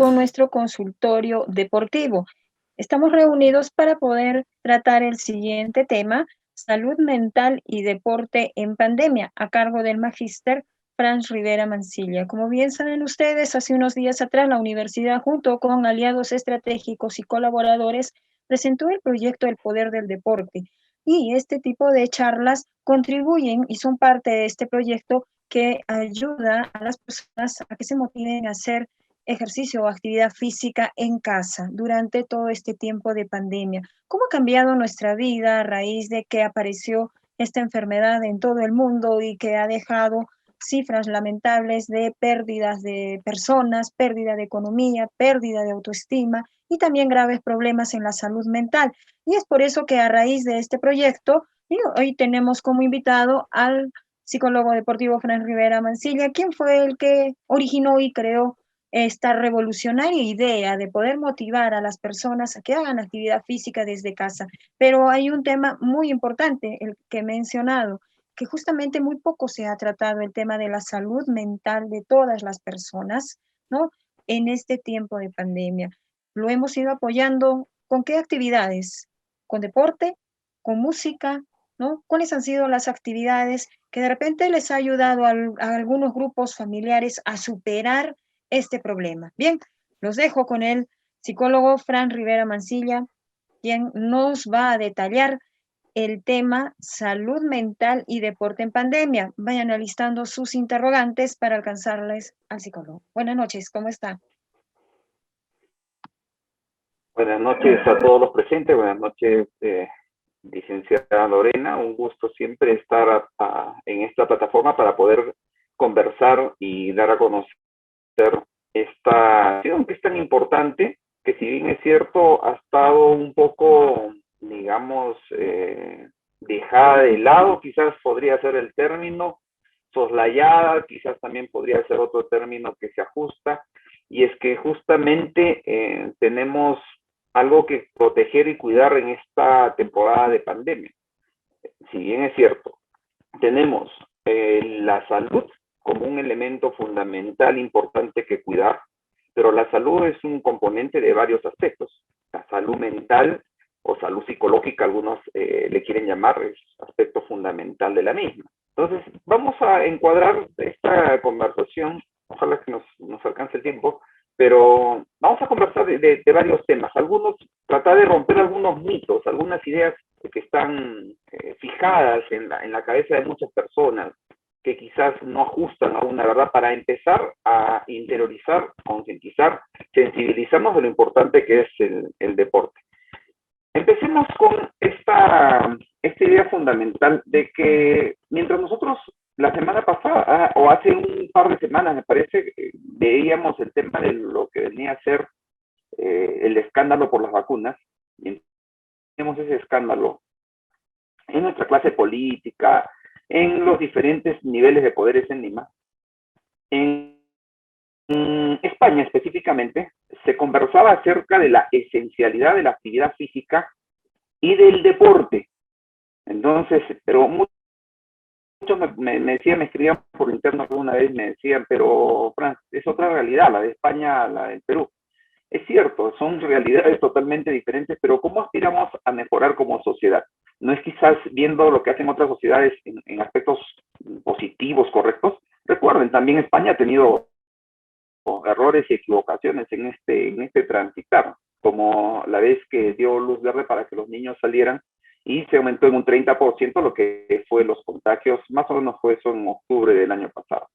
con nuestro consultorio deportivo. Estamos reunidos para poder tratar el siguiente tema, salud mental y deporte en pandemia, a cargo del magíster Franz Rivera Mansilla. Como bien saben ustedes, hace unos días atrás la universidad, junto con aliados estratégicos y colaboradores, presentó el proyecto El Poder del Deporte. Y este tipo de charlas contribuyen y son parte de este proyecto que ayuda a las personas a que se motiven a hacer ejercicio o actividad física en casa durante todo este tiempo de pandemia. ¿Cómo ha cambiado nuestra vida a raíz de que apareció esta enfermedad en todo el mundo y que ha dejado cifras lamentables de pérdidas de personas, pérdida de economía, pérdida de autoestima y también graves problemas en la salud mental? Y es por eso que a raíz de este proyecto, hoy tenemos como invitado al psicólogo deportivo Fran Rivera Mansilla, quien fue el que originó y creó esta revolucionaria idea de poder motivar a las personas a que hagan actividad física desde casa. Pero hay un tema muy importante, el que he mencionado, que justamente muy poco se ha tratado, el tema de la salud mental de todas las personas, ¿no? En este tiempo de pandemia. Lo hemos ido apoyando, ¿con qué actividades? ¿Con deporte? ¿Con música? ¿No? ¿Cuáles han sido las actividades que de repente les ha ayudado a algunos grupos familiares a superar este problema? Bien, los dejo con el psicólogo Fran Rivera Mansilla, quien nos va a detallar el tema salud mental y deporte en pandemia. Vayan alistando sus interrogantes para alcanzarles al psicólogo. Buenas noches, ¿cómo está? Buenas noches a todos los presentes, buenas noches, licenciada Lorena. Un gusto siempre estar en esta plataforma para poder conversar y dar a conocer esta acción que es tan importante, que si bien es cierto, ha estado un poco, digamos, dejada de lado, quizás podría ser el término, soslayada, quizás también podría ser otro término que se ajusta, y es que justamente tenemos algo que proteger y cuidar en esta temporada de pandemia. Si bien es cierto, tenemos la salud como un elemento fundamental importante que cuidar, pero la salud es un componente de varios aspectos. La salud mental o salud psicológica, algunos le quieren llamar, es aspecto fundamental de la misma. Entonces, vamos a encuadrar esta conversación, ojalá que nos alcance el tiempo, pero vamos a conversar de varios temas. Algunos, tratar de romper algunos mitos, algunas ideas que están fijadas en la cabeza de muchas personas, que quizás no ajustan a una verdad, para empezar a interiorizar, concientizar, sensibilizarnos de lo importante que es el deporte. Empecemos con esta idea fundamental de que mientras nosotros la semana pasada, o hace un par de semanas me parece, veíamos el tema de lo que venía a ser el escándalo por las vacunas, y tenemos ese escándalo en nuestra clase política, en los diferentes niveles de poderes en Lima. En España específicamente, se conversaba acerca de la esencialidad de la actividad física y del deporte. Entonces, pero muchos me decían, me escribían por interno alguna vez, me decían, pero Franz, es otra realidad, la de España, la del Perú. Es cierto, son realidades totalmente diferentes, pero ¿cómo aspiramos a mejorar como sociedad? No es quizás viendo lo que hacen otras sociedades en aspectos positivos, correctos. Recuerden, también España ha tenido errores y equivocaciones en este transitar, como la vez que dio luz verde para que los niños salieran y se aumentó en un 30% lo que fue los contagios, más o menos fue eso en octubre del año pasado.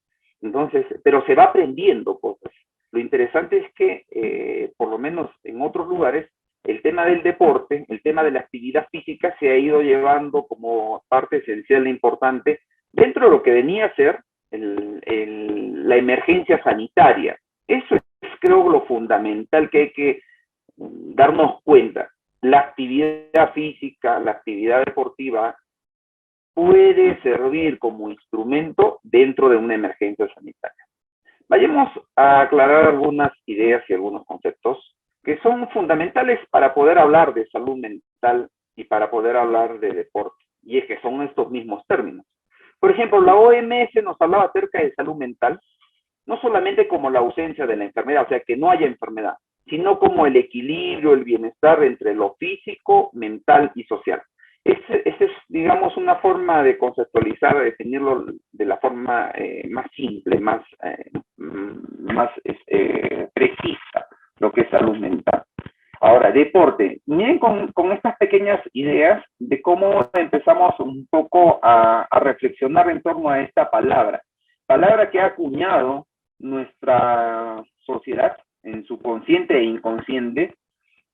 Entonces, pero se va aprendiendo cosas. Lo interesante es que, por lo menos en otros lugares, el tema del deporte, el tema de la actividad física se ha ido llevando como parte esencial e importante dentro de lo que venía a ser la emergencia sanitaria. Eso es, creo, lo fundamental que hay que darnos cuenta. La actividad física, la actividad deportiva puede servir como instrumento dentro de una emergencia sanitaria. Vayamos a aclarar algunas ideas y algunos conceptos que son fundamentales para poder hablar de salud mental y para poder hablar de deporte, y es que son estos mismos términos. Por ejemplo, la OMS nos hablaba acerca de salud mental no solamente como la ausencia de la enfermedad, o sea, que no haya enfermedad, sino como el equilibrio, el bienestar entre lo físico, mental y social. Esa es, digamos, una forma de conceptualizar, de definirlo de la forma más simple, más precisa, lo que es salud mental. Ahora, deporte. Miren con estas pequeñas ideas de cómo empezamos un poco a reflexionar en torno a esta palabra que ha acuñado nuestra sociedad en su consciente e inconsciente,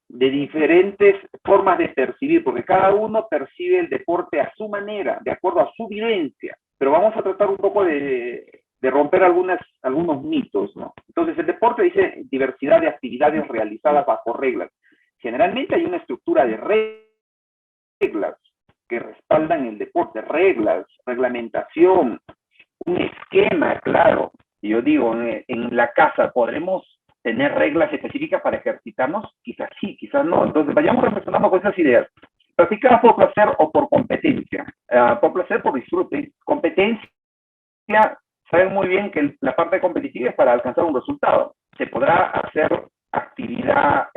de diferentes formas de percibir, porque cada uno percibe el deporte a su manera, de acuerdo a su vivencia. Pero vamos a tratar un poco de romper algunos mitos, ¿no? Entonces, el deporte dice diversidad de actividades realizadas bajo reglas. Generalmente hay una estructura de reglas que respaldan el deporte, reglas, reglamentación, un esquema claro. Y yo digo, en la casa podremos tener reglas específicas para ejercitarnos, quizás sí, quizás no. Entonces vayamos reflexionando con esas ideas. Practicar por placer o por competencia. Por placer, por disfrute. Competencia, saben muy bien que la parte competitiva es para alcanzar un resultado. Se podrá hacer actividad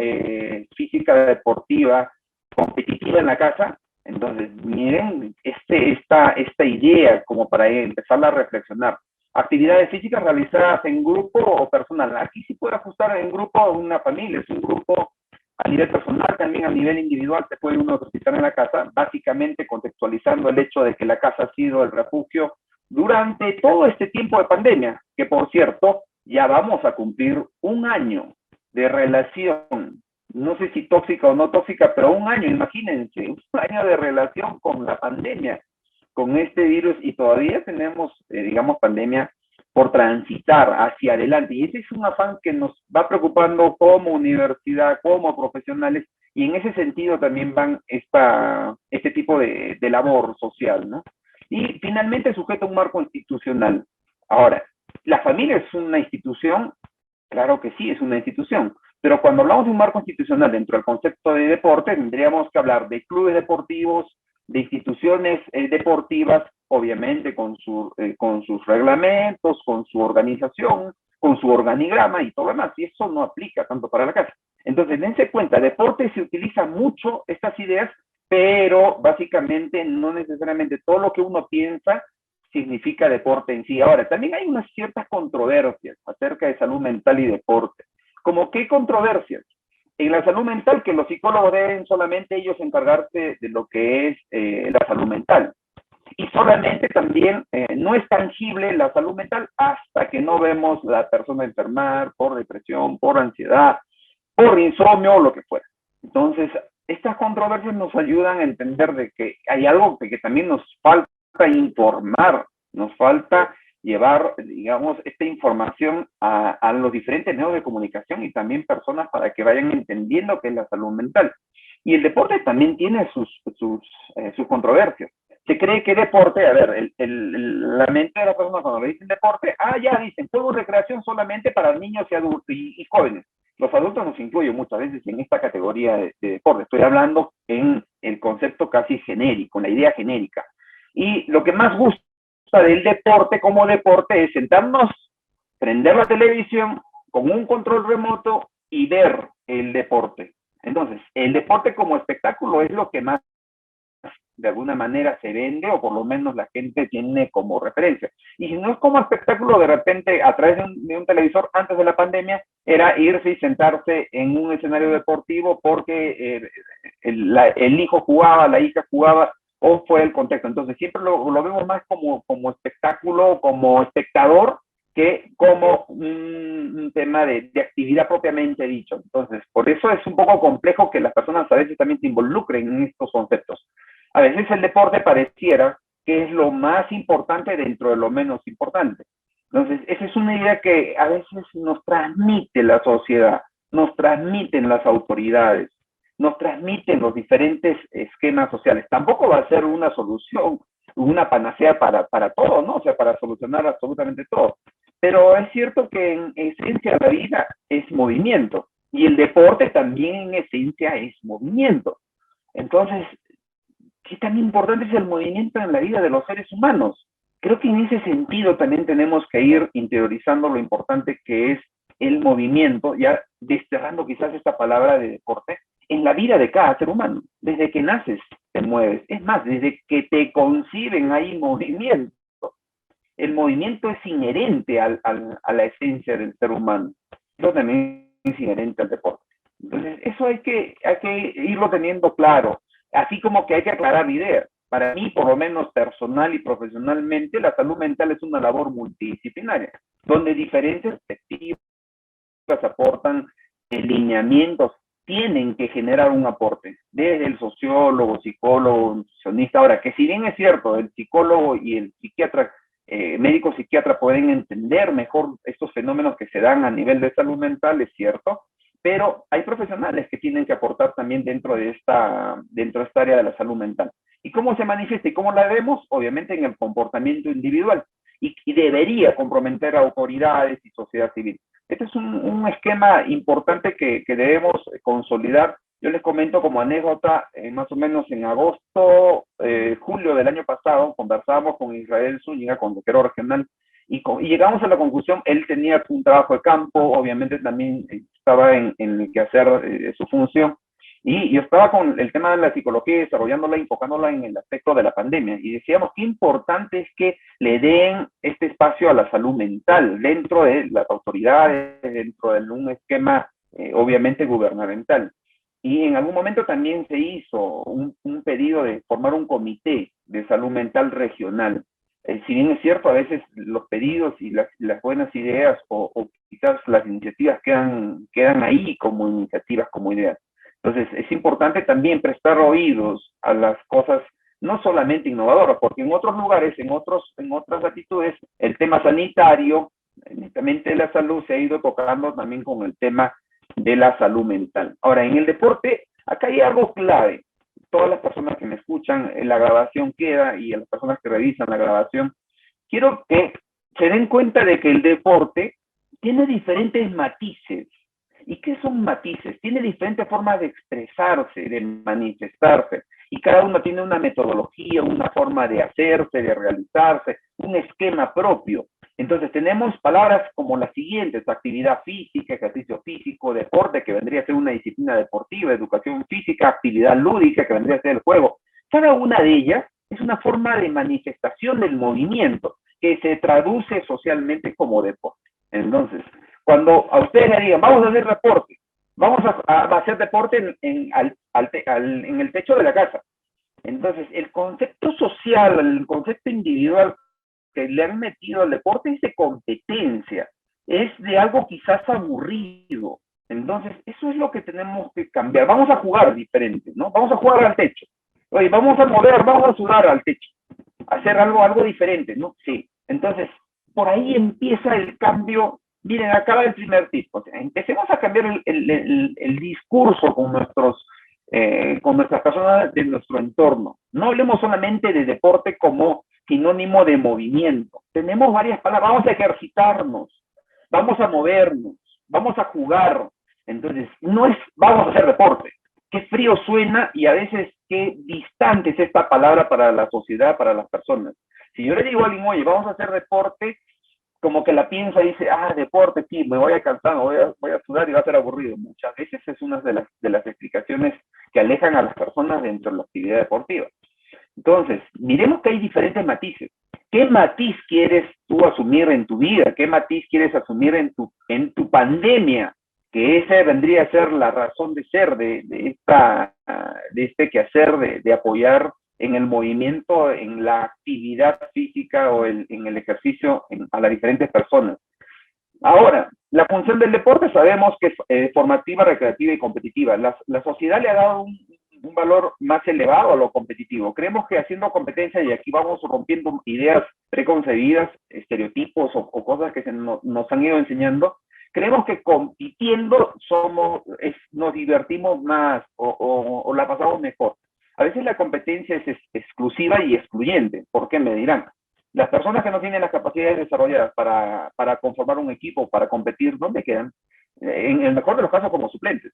física, deportiva, competitiva en la casa. Entonces, miren esta idea como para empezarla a reflexionar. Actividades físicas realizadas en grupo o personal. Aquí sí puede ajustar en grupo o una familia, es un grupo a nivel personal, también a nivel individual se puede uno ejercitar en la casa, básicamente contextualizando el hecho de que la casa ha sido el refugio durante todo este tiempo de pandemia, que por cierto, ya vamos a cumplir un año de relación, no sé si tóxica o no tóxica, pero un año, imagínense, un año de relación con la pandemia, con este virus, y todavía tenemos, digamos, pandemia por transitar hacia adelante. Y ese es un afán que nos va preocupando como universidad, como profesionales, y en ese sentido también van este tipo de labor social, ¿no? Y finalmente sujeta a un marco institucional. Ahora, ¿la familia es una institución? Claro que sí, es una institución. Pero cuando hablamos de un marco institucional dentro del concepto de deporte, tendríamos que hablar de clubes deportivos, de instituciones deportivas, obviamente con sus reglamentos, con su organización, con su organigrama y todo lo demás. Y eso no aplica tanto para la casa. Entonces, dense cuenta, deporte se utiliza mucho estas ideas, pero básicamente no necesariamente todo lo que uno piensa significa deporte en sí. Ahora, también hay unas ciertas controversias acerca de salud mental y deporte. ¿Cómo qué controversias? En la salud mental, que los psicólogos deben solamente ellos encargarse de lo que es la salud mental. Y solamente también no es tangible la salud mental hasta que no vemos a la persona enfermar por depresión, por ansiedad, por insomnio o lo que fuera. Entonces, estas controversias nos ayudan a entender de que hay algo que también nos falta informar, nos falta llevar, digamos, esta información a los diferentes medios de comunicación y también personas para que vayan entendiendo qué es la salud mental. Y el deporte también tiene sus controversias. Se cree que deporte, a ver, la mente de la persona cuando le dicen deporte, ya dicen, juego de recreación solamente para niños y adultos y jóvenes. Los adultos nos incluyen muchas veces en esta categoría de deporte. Estoy hablando en el concepto casi genérico, en la idea genérica. Y lo que más gusta del deporte como deporte es sentarnos, prender la televisión con un control remoto y ver el deporte. Entonces, el deporte como espectáculo es lo que más de alguna manera se vende, o por lo menos la gente tiene como referencia. Y si no es como espectáculo, de repente a través de un televisor antes de la pandemia era irse y sentarse en un escenario deportivo porque el hijo jugaba, la hija jugaba, o fue el contexto. Entonces siempre lo vemos más como espectáculo, como espectador, que como un tema de actividad propiamente dicho. Entonces, por eso es un poco complejo que las personas a veces también se involucren en estos conceptos. A veces el deporte pareciera que es lo más importante dentro de lo menos importante. Entonces, esa es una idea que a veces nos transmite la sociedad, nos transmiten las autoridades, nos transmiten los diferentes esquemas sociales. Tampoco va a ser una solución, una panacea para todo, ¿no? O sea, para solucionar absolutamente todo. Pero es cierto que en esencia la vida es movimiento y el deporte también en esencia es movimiento. Entonces, ¿qué tan importante es el movimiento en la vida de los seres humanos? creo que en ese sentido también tenemos que ir interiorizando lo importante que es el movimiento, ya desterrando quizás esta palabra de deporte, en la vida de cada ser humano. Desde que naces te mueves. Es más, desde que te conciben hay movimiento. El movimiento es inherente a la esencia del ser humano. Eso también es inherente al deporte. Entonces, eso hay que irlo teniendo claro. Así como que hay que aclarar ideas. Para mí, por lo menos personal y profesionalmente, la salud mental es una labor multidisciplinaria, donde diferentes perspectivas aportan lineamientos, tienen que generar un aporte, desde el sociólogo, psicólogo, nutricionista. Ahora, que si bien es cierto, el psicólogo y el psiquiatra, médico psiquiatra pueden entender mejor estos fenómenos que se dan a nivel de salud mental, es cierto, pero hay profesionales que tienen que aportar también dentro de esta área de la salud mental. ¿Y cómo se manifiesta y cómo la vemos? Obviamente en el comportamiento individual, y debería comprometer a autoridades y sociedad civil. Este es un esquema importante que debemos consolidar. Yo les comento como anécdota, más o menos en agosto, julio del año pasado, conversábamos con Israel Zúñiga, consejero regional, y llegamos a la conclusión. Él tenía un trabajo de campo, obviamente también estaba en el quehacer su función, y yo estaba con el tema de la psicología, desarrollándola, enfocándola en el aspecto de la pandemia, y decíamos qué importante es que le den este espacio a la salud mental dentro de las autoridades, dentro de un esquema obviamente gubernamental. Y en algún momento también se hizo un pedido de formar un comité de salud mental regional. Si bien es cierto, a veces los pedidos y las buenas ideas o quizás las iniciativas quedan ahí como iniciativas, como ideas. Entonces, es importante también prestar oídos a las cosas no solamente innovadoras, porque en otros lugares, en otras latitudes, el tema sanitario, netamente de la salud, se ha ido tocando también con el tema de la salud mental. Ahora, en el deporte, acá hay algo clave. Todas las personas que me escuchan, la grabación queda, y a las personas que revisan la grabación, quiero que se den cuenta de que el deporte tiene diferentes matices. ¿Y qué son matices? Tiene diferentes formas de expresarse, de manifestarse, y cada uno tiene una metodología, una forma de hacerse, de realizarse, un esquema propio. Entonces tenemos palabras como las siguientes: actividad física, ejercicio físico, deporte, que vendría a ser una disciplina deportiva, educación física, actividad lúdica, que vendría a ser el juego. Cada una de ellas es una forma de manifestación del movimiento que se traduce socialmente como deporte. Entonces, cuando a ustedes le digan, vamos a hacer deporte, vamos a hacer deporte en el techo de la casa. Entonces, el concepto social, el concepto individual que le han metido al deporte es de competencia, es de algo quizás aburrido. Entonces, eso es lo que tenemos que cambiar. Vamos a jugar diferente, ¿no? Vamos a jugar al techo. Oye, vamos a mover, vamos a sudar al techo. Hacer algo diferente, ¿no? Sí. Entonces, por ahí empieza el cambio. Miren, acaba el primer tip. O sea, empecemos a cambiar el discurso con nuestras personas de nuestro entorno. No hablemos solamente de deporte como sinónimo de movimiento. Tenemos varias palabras. Vamos a ejercitarnos, vamos a movernos, vamos a jugar. Entonces, no es vamos a hacer deporte. Qué frío suena, y a veces qué distante es esta palabra para la sociedad, para las personas. Si yo le digo a alguien, oye, vamos a hacer deporte, como que la piensa y dice, deporte, sí, me voy a cansar, voy a sudar y va a ser aburrido. Muchas veces es una de las explicaciones que alejan a las personas dentro de la actividad deportiva. Entonces, miremos que hay diferentes matices. ¿Qué matiz quieres tú asumir en tu vida? ¿Qué matiz quieres asumir en tu pandemia? Que esa vendría a ser la razón de ser de este quehacer de apoyar en el movimiento, en la actividad física o en el ejercicio a las diferentes personas. Ahora, la función del deporte sabemos que es formativa, recreativa y competitiva. La sociedad le ha dado un valor más elevado a lo competitivo. Creemos que haciendo competencia, y aquí vamos rompiendo ideas preconcebidas, estereotipos o cosas que nos han ido enseñando, creemos que compitiendo nos divertimos más o la pasamos mejor. A veces la competencia es exclusiva y excluyente. ¿Por qué? Me dirán. Las personas que no tienen las capacidades desarrolladas para conformar un equipo, para competir, ¿dónde quedan? En el mejor de los casos, como suplentes.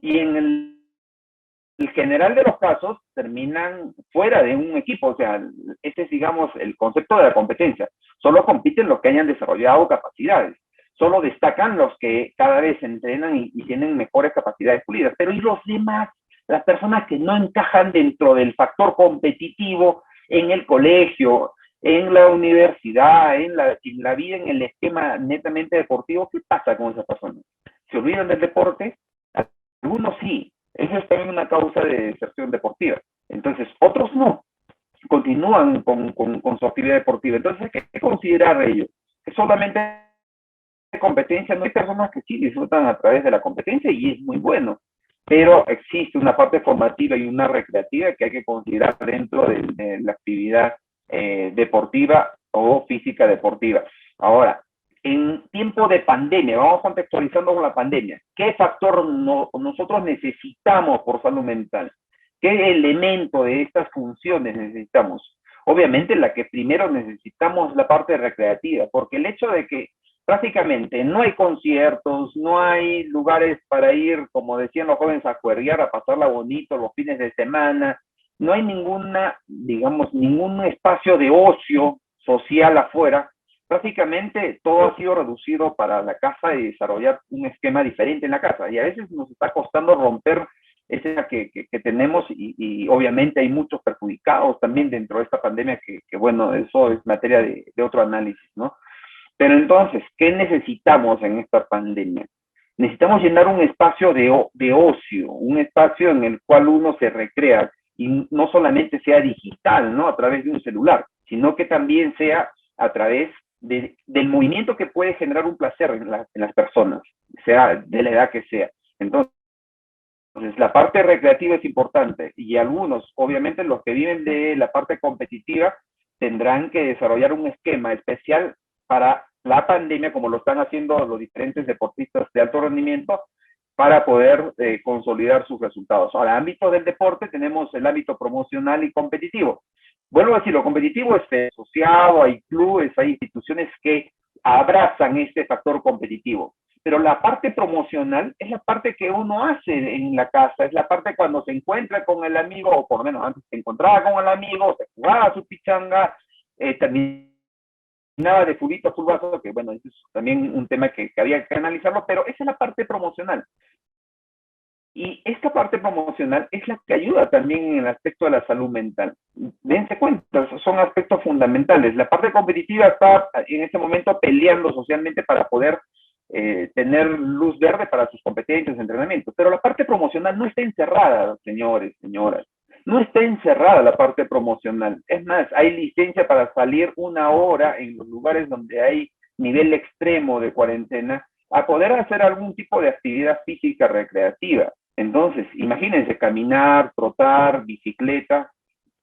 Y en el general de los casos terminan fuera de un equipo. O sea, este es, digamos, el concepto de la competencia. Solo compiten los que hayan desarrollado capacidades. Solo destacan los que cada vez se entrenan y tienen mejores capacidades pulidas. Pero ¿y los demás? Las personas que no encajan dentro del factor competitivo en el colegio, en la universidad, en la vida, en el esquema netamente deportivo, ¿qué pasa con esas personas? ¿Se olvidan del deporte? Algunos sí. Eso es también una causa de deserción deportiva. Entonces, otros no. Continúan con su actividad deportiva. Entonces, hay que considerar ello. Que solamente competencia, no hay personas que sí disfrutan a través de la competencia y es muy bueno, pero existe una parte formativa y una recreativa que hay que considerar dentro de la actividad deportiva o física deportiva. Ahora, en tiempo de pandemia, vamos contextualizando con la pandemia, ¿qué factor nosotros necesitamos por salud mental? ¿Qué elemento de estas funciones necesitamos? Obviamente la que primero necesitamos es la parte recreativa, porque el hecho de que prácticamente no hay conciertos, no hay lugares para ir, como decían los jóvenes, a juerguear, a pasarla bonito los fines de semana, no hay ninguna, digamos, ningún espacio de ocio social afuera. Prácticamente todo ha sido reducido para la casa y desarrollar un esquema diferente en la casa. Y a veces nos está costando romper esa que tenemos y obviamente hay muchos perjudicados también dentro de esta pandemia que bueno, eso es materia de otro análisis, ¿no? Pero entonces, ¿qué necesitamos en esta pandemia? Necesitamos llenar un espacio de ocio, un espacio en el cual uno se recrea y no solamente sea digital, ¿no? A través de un celular, sino que también sea a través del movimiento que puede generar un placer en las personas, sea de la edad que sea. Entonces, la parte recreativa es importante y algunos, obviamente los que viven de la parte competitiva, tendrán que desarrollar un esquema especial para la pandemia, como lo están haciendo los diferentes deportistas de alto rendimiento, para poder consolidar sus resultados. Ahora, ámbito del deporte, tenemos el ámbito promocional y competitivo. Vuelvo a decir, lo competitivo es asociado, hay clubes, hay instituciones que abrazan este factor competitivo. Pero la parte promocional es la parte que uno hace en la casa, es la parte cuando se encuentra con el amigo, o por lo menos antes se encontraba con el amigo, se jugaba su pichanga, terminaba de fulito, fulbazo, que bueno, eso es también un tema que había que analizarlo, pero esa es la parte promocional. Y esta parte promocional es la que ayuda también en el aspecto de la salud mental. Dense cuenta, son aspectos fundamentales. La parte competitiva está en este momento peleando socialmente para poder tener luz verde para sus competencias, entrenamientos. Pero la parte promocional no está encerrada, señores, señoras. No está encerrada la parte promocional. Es más, hay licencia para salir 1 hora en los lugares donde hay nivel extremo de cuarentena a poder hacer algún tipo de actividad física recreativa. Entonces, imagínense, caminar, trotar, bicicleta,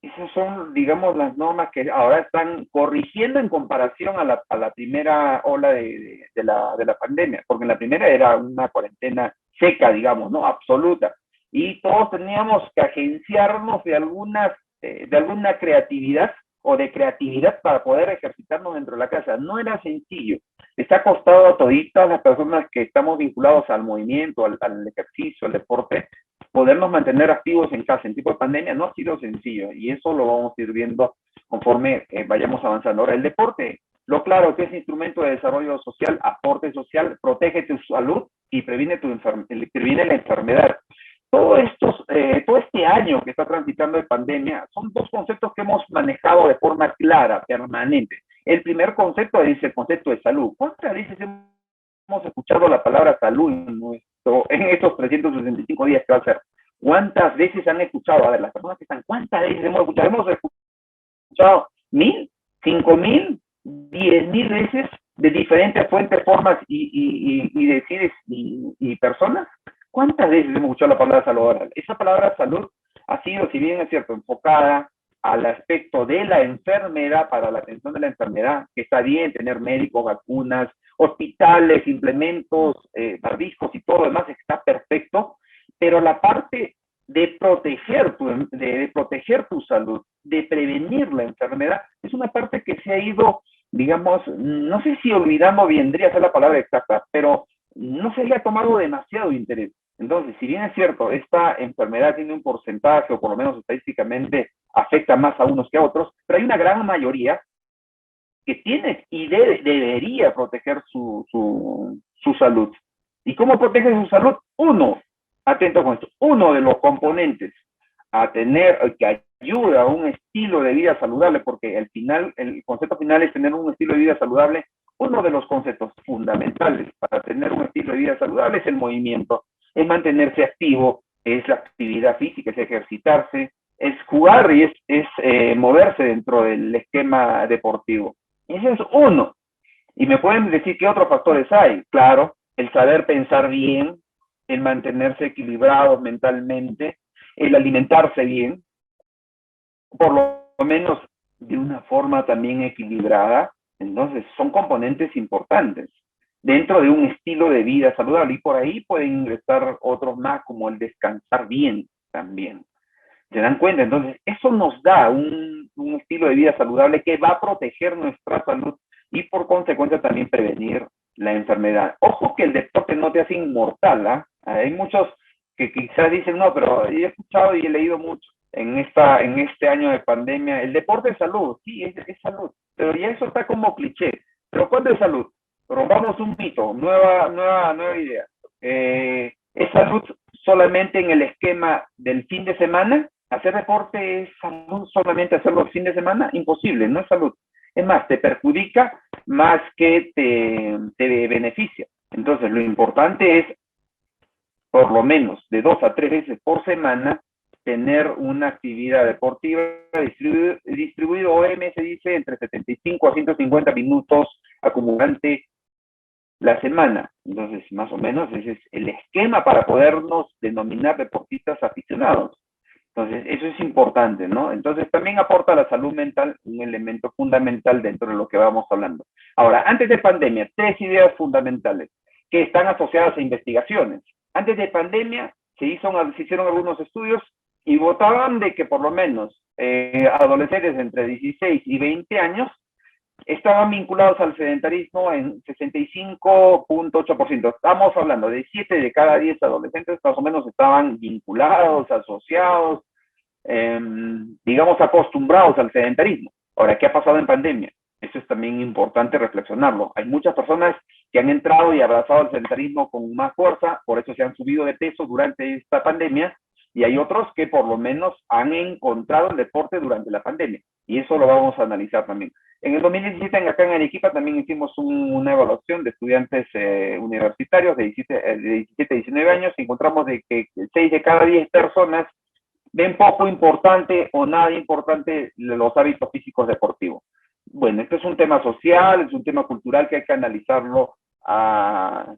esas son, digamos, las normas que ahora están corrigiendo en comparación a la primera ola de la pandemia, porque en la primera era una cuarentena seca, digamos, ¿no? Absoluta. Y todos teníamos que agenciarnos de alguna creatividad o de creatividad para poder ejercitarnos dentro de la casa. No era sencillo. Les ha costado a toditas las personas que estamos vinculados al movimiento, al ejercicio, al deporte, podernos mantener activos en casa. En tipo de pandemia no ha sido sencillo y eso lo vamos a ir viendo conforme vayamos avanzando. Ahora, el deporte, lo claro que es instrumento de desarrollo social, aporte social, protege tu salud y previene la enfermedad. Todo este año que está transitando de pandemia son dos conceptos que hemos manejado de forma clara, permanente. El primer concepto es el concepto de salud. ¿Cuántas veces hemos escuchado la palabra salud en estos 365 días que va a ser? ¿Cuántas veces han escuchado? A ver, las personas que están, ¿cuántas veces hemos escuchado? Hemos escuchado 1,000, 5,000, 10,000 veces de diferentes fuentes, formas y decides y personas. ¿Cuántas veces hemos escuchado la palabra salud ahora? Esa palabra salud ha sido, si bien es cierto, enfocada al aspecto de la enfermedad, para la atención de la enfermedad, que está bien tener médicos, vacunas, hospitales, implementos, barbijos y todo lo demás, está perfecto, pero la parte de proteger tu salud, de prevenir la enfermedad, es una parte que se ha ido, digamos, no sé si olvidando vendría a ser la palabra exacta, pero no se le ha tomado demasiado interés. Entonces, si bien es cierto, esta enfermedad tiene un porcentaje, o por lo menos estadísticamente afecta más a unos que a otros, pero hay una gran mayoría que tiene y debería proteger su salud. ¿Y cómo protege su salud? Uno, atento con esto, uno de los componentes a tener, que ayuda a un estilo de vida saludable, porque al final, el concepto final es tener un estilo de vida saludable. Uno de los conceptos fundamentales para tener un estilo de vida saludable es el movimiento, es mantenerse activo, es la actividad física, es ejercitarse, es jugar y es moverse dentro del esquema deportivo. Ese es uno. Y me pueden decir qué otros factores hay. Claro, el saber pensar bien, el mantenerse equilibrados mentalmente, el alimentarse bien, por lo menos de una forma también equilibrada. Entonces, son componentes importantes dentro de un estilo de vida saludable. Y por ahí pueden ingresar otros más, como el descansar bien también. ¿Se dan cuenta? Entonces, eso nos da un estilo de vida saludable que va a proteger nuestra salud y por consecuencia también prevenir la enfermedad. Ojo que el deporte no te hace inmortal, ¿ah? Hay muchos que quizás dicen, no, pero he escuchado y he leído mucho en este año de pandemia, el deporte es salud, sí, es salud, pero ya eso está como cliché. ¿Pero cuánto es salud? Rompamos un mito, nueva idea. ¿Es salud solamente en el esquema del fin de semana? ¿Hacer deporte es salud solamente hacerlo el fin de semana? Imposible, no es salud. Es más, te perjudica más que te beneficia. Entonces, lo importante es, por lo menos, de 2 a 3 veces por semana, tener una actividad deportiva distribuido, OMS dice, entre 75 a 150 minutos acumulante la semana. Entonces, más o menos, ese es el esquema para podernos denominar deportistas aficionados. Entonces, eso es importante, ¿no? Entonces, también aporta la salud mental un elemento fundamental dentro de lo que vamos hablando. Ahora, antes de pandemia, 3 ideas fundamentales que están asociadas a investigaciones. Antes de pandemia, se hicieron algunos estudios y votaban de que por lo menos adolescentes entre 16 y 20 años estaban vinculados al sedentarismo en 65.8%. Estamos hablando de 7 de cada 10 adolescentes más o menos estaban vinculados, asociados, digamos, acostumbrados al sedentarismo. Ahora, ¿qué ha pasado en pandemia? Eso es también importante reflexionarlo. Hay muchas personas que han entrado y abrazado el sedentarismo con más fuerza, por eso se han subido de peso durante esta pandemia, y hay otros que por lo menos han encontrado el deporte durante la pandemia, y eso lo vamos a analizar también. En el 2017, acá en Arequipa, también hicimos una evaluación de estudiantes universitarios de 17 a 19 años, y encontramos de que 6 de cada 10 personas ven poco importante o nada importante los hábitos físicos deportivos. Bueno, este es un tema social, es un tema cultural que hay que analizarlo a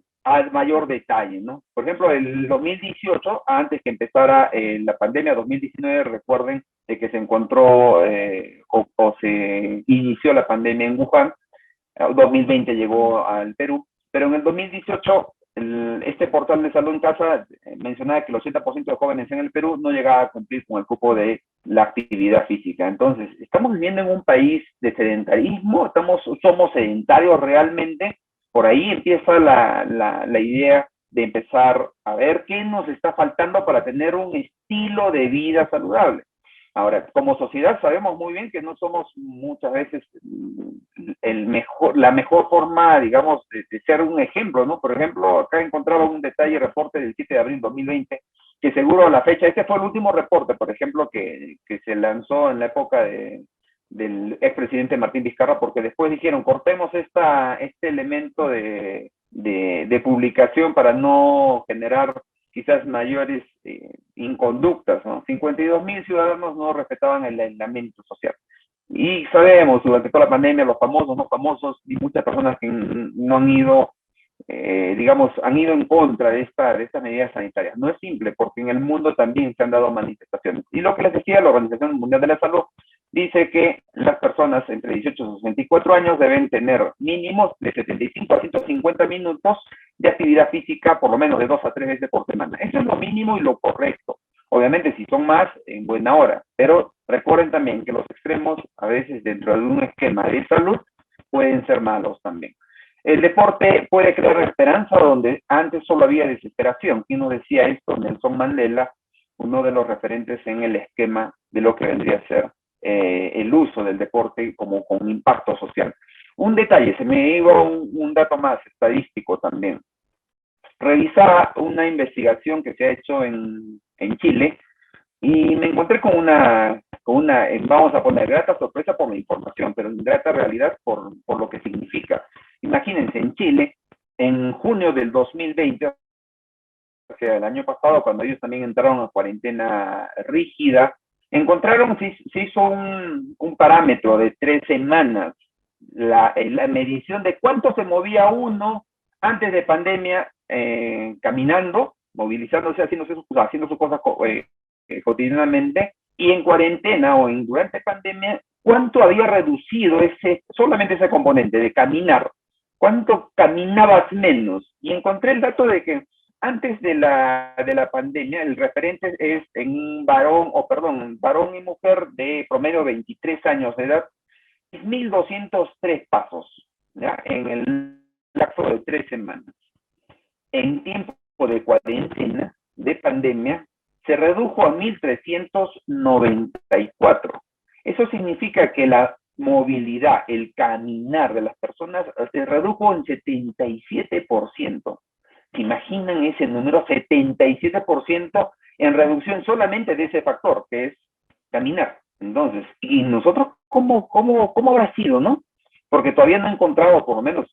mayor detalle, ¿no? Por ejemplo, el 2018, antes que empezara la pandemia, 2019, recuerden de que se encontró o se inició la pandemia en Wuhan, 2020 llegó al Perú, pero en el 2018 este portal de salud en casa mencionaba que el 80% de jóvenes en el Perú no llegaba a cumplir con el cupo de la actividad física. Entonces, estamos viviendo en un país de sedentarismo, somos sedentarios realmente. Por ahí empieza la idea de empezar a ver qué nos está faltando para tener un estilo de vida saludable. Ahora, como sociedad sabemos muy bien que no somos muchas veces la mejor forma, digamos, de ser un ejemplo, ¿no? Por ejemplo, acá encontraba un detalle, reporte del 7 de abril 2020, que seguro a la fecha, este fue el último reporte, por ejemplo, que se lanzó en la época del expresidente Martín Vizcarra, porque después dijeron, cortemos este elemento de publicación para no generar quizás mayores inconductas, ¿no? 52.000 ciudadanos no respetaban el aislamiento social. Y sabemos, durante toda la pandemia, los famosos, no famosos, y muchas personas que no han ido, digamos, han ido en contra de estas medidas sanitarias. No es simple, porque en el mundo también se han dado manifestaciones. Y lo que les decía, la Organización Mundial de la Salud dice que las personas entre 18 y 64 años deben tener mínimos de 75 a 150 minutos de actividad física, por lo menos de 2 a 3 veces por semana. Eso es lo mínimo y lo correcto. Obviamente, si son más, en buena hora. Pero recuerden también que los extremos, a veces dentro de un esquema de salud, pueden ser malos también. El deporte puede crear esperanza donde antes solo había desesperación. ¿Quién nos decía esto? Nelson Mandela, uno de los referentes en el esquema de lo que vendría a ser el uso del deporte como con impacto social. Un detalle, se me iba un dato más estadístico también. Revisaba una investigación que se ha hecho en Chile y me encontré con una, vamos a poner, grata sorpresa por la información, pero grata realidad por lo que significa. Imagínense, en Chile, en junio del 2020, o sea, el año pasado, cuando ellos también entraron a cuarentena rígida, encontraron, se hizo un parámetro de 3 semanas, la medición de cuánto se movía uno antes de pandemia, caminando, movilizándose, haciendo sus cosas cotidianamente, y en cuarentena o durante pandemia, cuánto había reducido solamente ese componente de caminar, cuánto caminabas menos. Y encontré el dato de que antes de la pandemia, el referente es en un varón y mujer de promedio 23 años de edad, 1.203 pasos, ¿ya? En el lapso de 3 semanas. En tiempo de cuarentena, de pandemia, se redujo a 1.394. Eso significa que la movilidad, el caminar de las personas se redujo en 77%. ¿Se imaginan ese número? 77% en reducción solamente de ese factor, que es caminar. Entonces, ¿y nosotros cómo habrá sido, no? Porque todavía no he encontrado, por lo menos,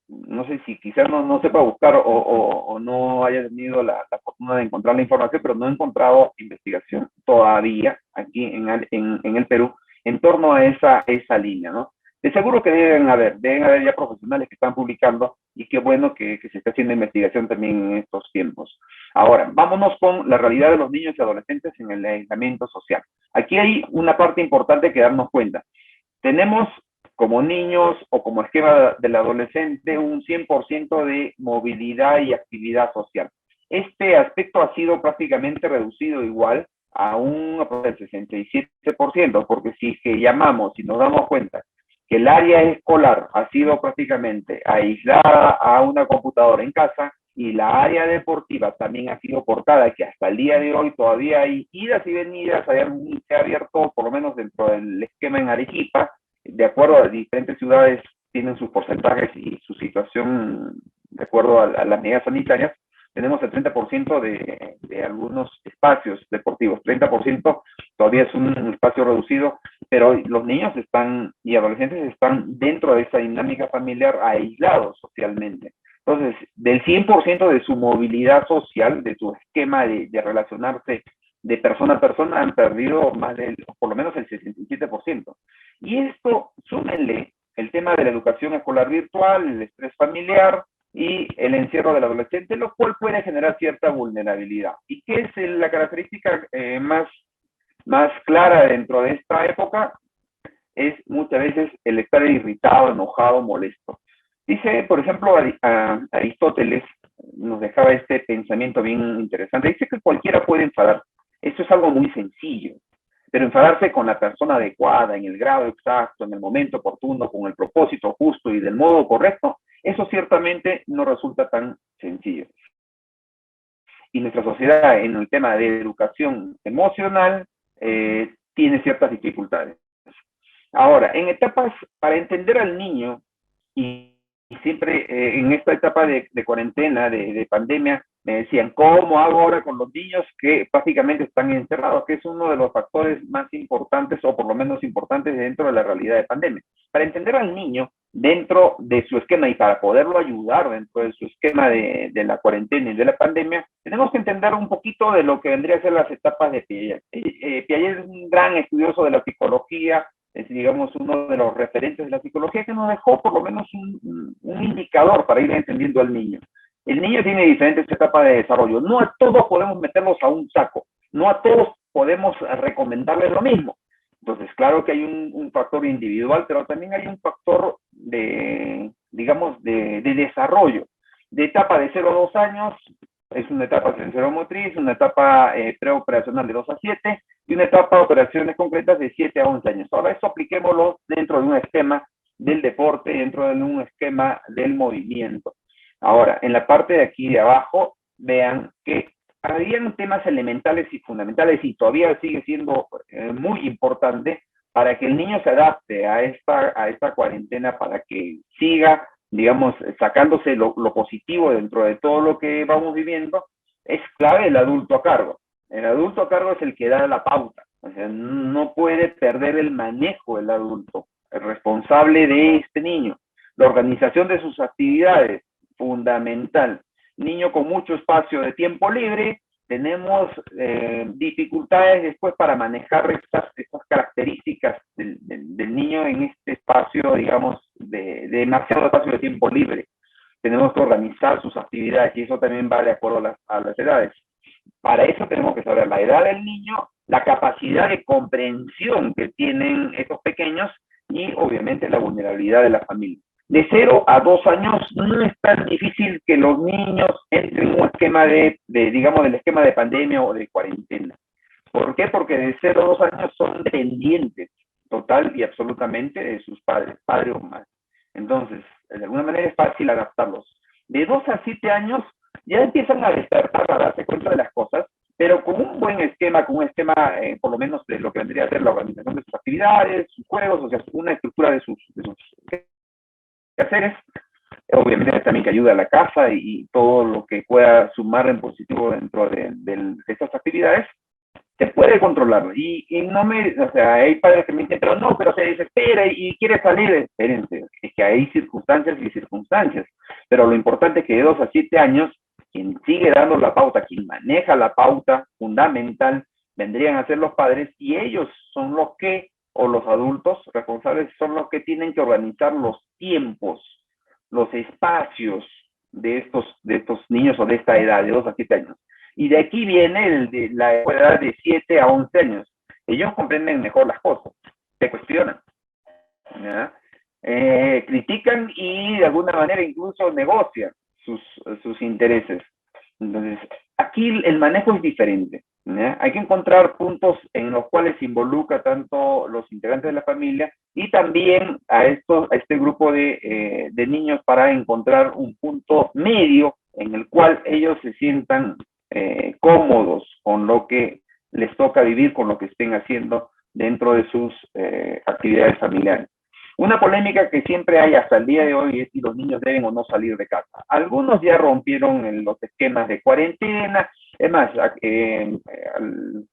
no sé si quizás no sepa buscar o no haya tenido la fortuna de encontrar la información, pero no he encontrado investigación todavía aquí en el Perú en torno a esa línea, ¿no? De seguro que deben haber ya profesionales que están publicando y qué bueno que se está haciendo investigación también en estos tiempos. Ahora, vámonos con la realidad de los niños y adolescentes en el aislamiento social. Aquí hay una parte importante que darnos cuenta. Tenemos como niños o como esquema del adolescente un 100% de movilidad y actividad social. Este aspecto ha sido prácticamente reducido igual a un 67%, porque si nos damos cuenta que el área escolar ha sido prácticamente aislada a una computadora en casa y la área deportiva también ha sido cortada, que hasta el día de hoy todavía hay idas y venidas, se ha abierto, por lo menos dentro del esquema en Arequipa, de acuerdo a diferentes ciudades tienen sus porcentajes y su situación de acuerdo a las medidas sanitarias. Tenemos el 30% de algunos espacios deportivos, 30% todavía es un espacio reducido, pero los niños y adolescentes están dentro de esa dinámica familiar aislados socialmente. Entonces, del 100% de su movilidad social, de su esquema de relacionarse de persona a persona, han perdido por lo menos el 67%. Y esto, súmenle el tema de la educación escolar virtual, el estrés familiar y el encierro del adolescente, lo cual puede generar cierta vulnerabilidad. ¿Y qué es la característica más clara dentro de esta época? Es muchas veces el estar irritado, enojado, molesto. Dice, por ejemplo, Aristóteles nos dejaba este pensamiento bien interesante. Dice que cualquiera puede enfadar. Esto es algo muy sencillo. Pero enfadarse con la persona adecuada, en el grado exacto, en el momento oportuno, con el propósito justo y del modo correcto, eso ciertamente no resulta tan sencillo. Y nuestra sociedad en el tema de educación emocional tiene ciertas dificultades. Ahora, en etapas, para entender al niño, y siempre en esta etapa de cuarentena, de pandemia, me decían, ¿cómo hago ahora con los niños que prácticamente están encerrados? Que es uno de los factores más importantes, o por lo menos importantes, dentro de la realidad de pandemia. Para entender al niño dentro de su esquema y para poderlo ayudar dentro de su esquema de la cuarentena y de la pandemia, tenemos que entender un poquito de lo que vendría a ser las etapas de Piaget. Piaget es un gran estudioso de la psicología, es, digamos, uno de los referentes de la psicología que nos dejó por lo menos un indicador para ir entendiendo al niño. El niño tiene diferentes etapas de desarrollo. No a todos podemos meterlos a un saco. No a todos podemos recomendarles lo mismo. Entonces, claro que hay un factor individual, pero también hay un factor de desarrollo. De etapa de 0 a 2 años, es una etapa sensoromotriz, una etapa preoperacional de 2 a 7 y una etapa de operaciones concretas de 7 a 11 años. Ahora, eso apliquémoslo dentro de un esquema del deporte dentro de un esquema del movimiento. Ahora, en la parte de aquí de abajo, vean que habían temas elementales y fundamentales y todavía sigue siendo muy importante para que el niño se adapte a esta cuarentena, para que siga, digamos, sacándose lo positivo dentro de todo lo que vamos viviendo. Es clave el adulto a cargo. El adulto a cargo es el que da la pauta. O sea, no puede perder el manejo el adulto, el responsable de este niño. La organización de sus actividades, fundamental. Niño con mucho espacio de tiempo libre, tenemos dificultades después para manejar estas características del niño en este espacio, digamos, de demasiado espacio de tiempo libre. Tenemos que organizar sus actividades y eso también va de acuerdo a las edades. Para eso tenemos que saber la edad del niño, la capacidad de comprensión que tienen estos pequeños y obviamente la vulnerabilidad de la familia. De 0 a 2 años no es tan difícil que los niños entren en un esquema digamos, del esquema de pandemia o de cuarentena. ¿Por qué? Porque de 0 a 2 años son dependientes total y absolutamente de sus padres, padre o madre. Entonces, de alguna manera es fácil adaptarlos. De 2 a 7 años ya empiezan a despertar, a darse cuenta de las cosas, pero con un buen esquema, con un esquema por lo menos de lo que vendría a ser la organización de sus actividades, sus juegos, o sea, una estructura de sus quehaceres, obviamente también que ayuda a la casa y todo lo que pueda sumar en positivo dentro de estas actividades, se puede controlar. Y no o sea, hay padres que me dicen, pero se desespera y quiere salir. Espérense, es que hay circunstancias y circunstancias. Pero lo importante es que de 2 a 7 años, quien sigue dando la pauta, quien maneja la pauta fundamental, vendrían a ser los padres y ellos son los que, o los adultos responsables, son los que tienen que organizar los tiempos, los espacios de estos niños o de esta edad, de 2 a 7 años. Y de aquí viene la edad de 7 a 11 años. Ellos comprenden mejor las cosas, se cuestionan, critican y de alguna manera incluso negocian sus intereses. Entonces, aquí el manejo es diferente. Hay que encontrar puntos en los cuales se involucra tanto los integrantes de la familia y también a este grupo de niños para encontrar un punto medio en el cual ellos se sientan cómodos con lo que les toca vivir, con lo que estén haciendo dentro de sus actividades familiares. Una polémica que siempre hay hasta el día de hoy es si los niños deben o no salir de casa. Algunos ya rompieron los esquemas de cuarentena. Es más,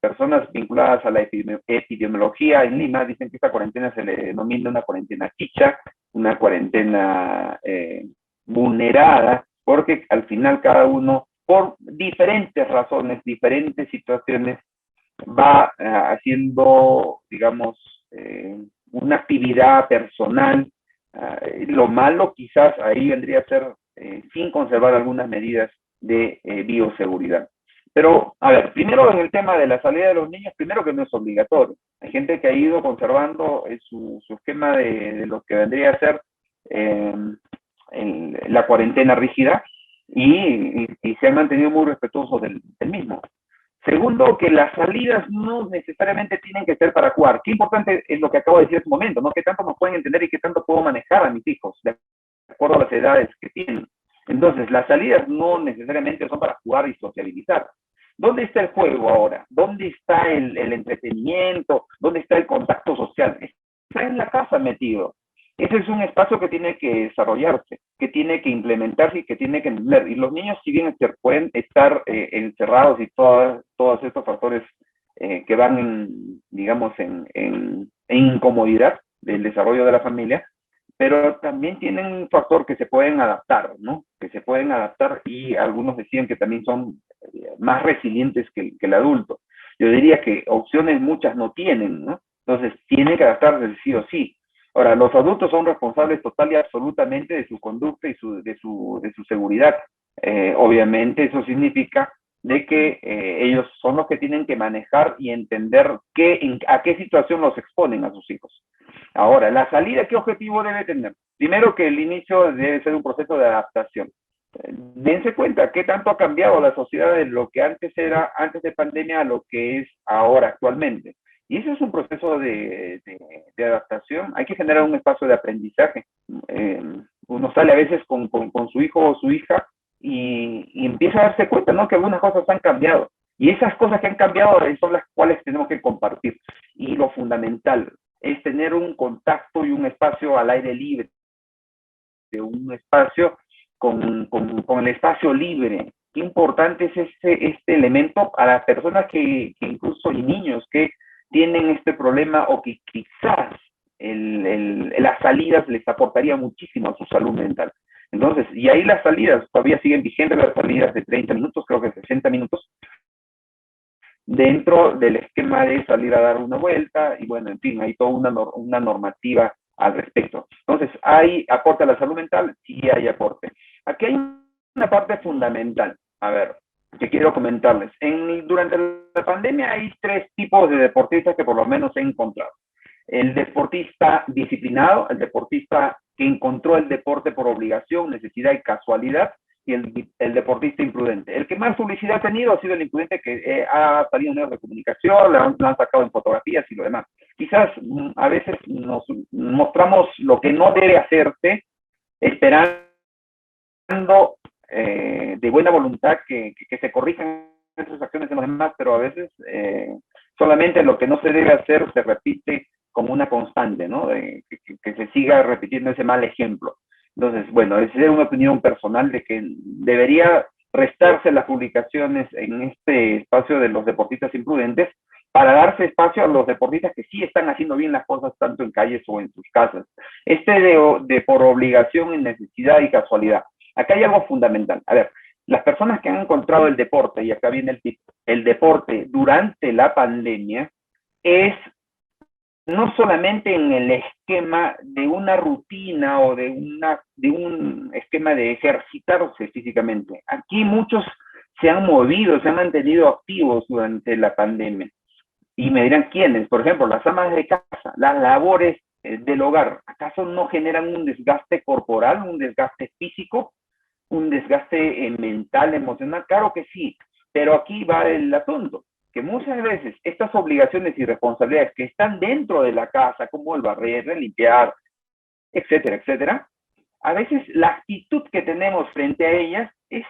personas vinculadas a la epidemiología en Lima dicen que esta cuarentena se le denomina una cuarentena chicha, una cuarentena vulnerada, porque al final cada uno, por diferentes razones, diferentes situaciones, va haciendo, digamos, una actividad personal. Lo malo quizás ahí vendría a ser sin conservar algunas medidas de bioseguridad. Pero, a ver, primero en el tema de la salida de los niños, primero que no es obligatorio. Hay gente que ha ido conservando su esquema de lo que vendría a ser la cuarentena rígida y se han mantenido muy respetuosos del mismo. Segundo, que las salidas no necesariamente tienen que ser para jugar. Qué importante es lo que acabo de decir en este momento, ¿no? ¿Qué tanto nos pueden entender y qué tanto puedo manejar a mis hijos de acuerdo a las edades que tienen? Entonces, las salidas no necesariamente son para jugar y socializar. ¿Dónde está el juego ahora? ¿Dónde está el entretenimiento? ¿Dónde está el contacto social? Está en la casa metido. Ese es un espacio que tiene que desarrollarse, que tiene que implementarse y que tiene que entender. Y los niños, si bien pueden estar encerrados y todos estos factores que van, digamos, en incomodidad del desarrollo de la familia, pero también tienen un factor que se pueden adaptar, ¿no? Que se pueden adaptar y algunos decían que también son más resilientes que el adulto. Yo diría que opciones muchas no tienen, ¿no? Entonces, tienen que adaptarse sí o sí. Ahora, los adultos son responsables total y absolutamente de su conducta y de su seguridad. Obviamente eso significa de que ellos son los que tienen que manejar y entender a qué situación los exponen a sus hijos. Ahora, la salida, ¿qué objetivo debe tener? Primero que el inicio debe ser un proceso de adaptación. Dense cuenta qué tanto ha cambiado la sociedad de lo que antes era, antes de pandemia, a lo que es ahora actualmente. Y eso es un proceso de adaptación. Hay que generar un espacio de aprendizaje. Uno sale a veces con su hijo o su hija y empieza a darse cuenta, ¿no? Que algunas cosas han cambiado. Y esas cosas que han cambiado son las cuales tenemos que compartir. Y lo fundamental es tener un contacto y un espacio al aire libre, un espacio con el espacio libre. Qué importante es este elemento a las personas que incluso y niños que tienen este problema o que quizás las salidas les aportaría muchísimo a su salud mental. Entonces, y ahí las salidas todavía siguen vigentes, las salidas de 30 minutos, creo que 60 minutos, dentro del esquema de salir a dar una vuelta, y bueno, en fin, hay toda una normativa al respecto. Entonces, ¿hay aporte a la salud mental? Sí hay aporte. Aquí hay una parte fundamental, a ver, que quiero comentarles. Durante la pandemia hay tres tipos de deportistas que por lo menos he encontrado. El deportista disciplinado, el deportista que encontró el deporte por obligación, necesidad y casualidad, y el deportista imprudente. El que más publicidad ha tenido ha sido el imprudente que ha salido en medios de comunicación, lo han sacado en fotografías y lo demás. Quizás a veces nos mostramos lo que no debe hacerse, esperando de buena voluntad que se corrijan esas acciones de los demás, pero a veces solamente lo que no se debe hacer se repite como una constante, ¿no? Que se siga repitiendo ese mal ejemplo. Entonces, bueno, esa es una opinión personal de que debería restarse las publicaciones en este espacio de los deportistas imprudentes para darse espacio a los deportistas que sí están haciendo bien las cosas tanto en calles o en sus casas. De por obligación y necesidad y casualidad. Acá hay algo fundamental. A ver, las personas que han encontrado el deporte, y acá viene el tip, el deporte durante la pandemia es no solamente en el esquema de una rutina o de un esquema de ejercitarse físicamente. Aquí muchos se han movido, se han mantenido activos durante la pandemia. Y me dirán quiénes, por ejemplo, las amas de casa, las labores del hogar, ¿acaso no generan un desgaste corporal, un desgaste físico, un desgaste mental, emocional? Claro que sí, pero aquí va el asunto, que muchas veces estas obligaciones y responsabilidades que están dentro de la casa, como el barrer, el limpiar, etcétera, etcétera, a veces la actitud que tenemos frente a ellas es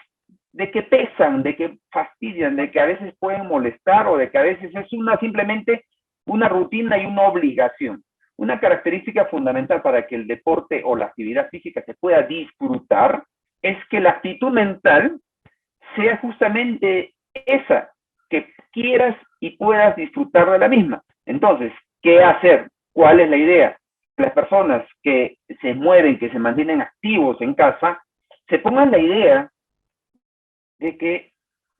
de que pesan, de que fastidian, de que a veces pueden molestar o de que a veces es simplemente una rutina y una obligación. Una característica fundamental para que el deporte o la actividad física se pueda disfrutar es que la actitud mental sea justamente esa, que quieras y puedas disfrutar de la misma. Entonces, ¿qué hacer? ¿Cuál es la idea? Las personas que se mueven, que se mantienen activos en casa, se pongan la idea de que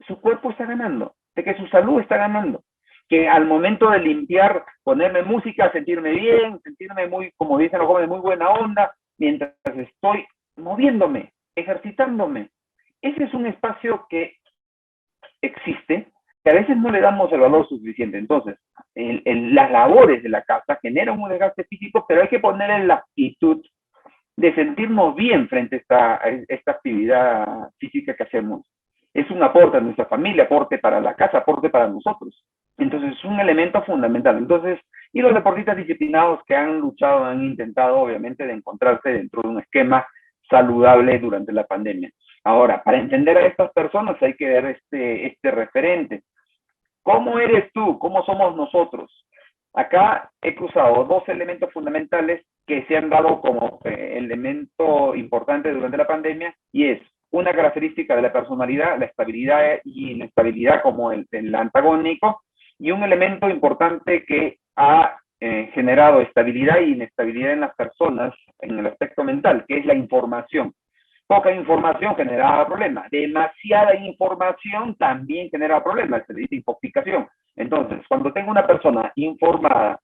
su cuerpo está ganando, de que su salud está ganando, que al momento de limpiar, ponerme música, sentirme bien, sentirme muy, como dicen los jóvenes, muy buena onda, mientras estoy moviéndome, ejercitándome. Ese es un espacio que existe, que a veces no le damos el valor suficiente. Entonces, las labores de la casa generan un desgaste físico, pero hay que ponerle la actitud de sentirnos bien frente a esta actividad física que hacemos. Es un aporte a nuestra familia, aporte para la casa, aporte para nosotros. Entonces, es un elemento fundamental. Entonces, y los deportistas disciplinados que han luchado, han intentado, obviamente, de encontrarse dentro de un esquema saludable durante la pandemia. Ahora, para entender a estas personas hay que ver este referente. ¿Cómo eres tú? ¿Cómo somos nosotros? Acá he cruzado dos elementos fundamentales que se han dado como elemento importante durante la pandemia, y es una característica de la personalidad, la estabilidad y inestabilidad como el antagónico, y un elemento importante que ha generado estabilidad e inestabilidad en las personas en el aspecto mental, que es la información. Poca información generaba problemas. Demasiada información también genera problemas. Se dice infoxicación. Entonces, cuando tengo una persona informada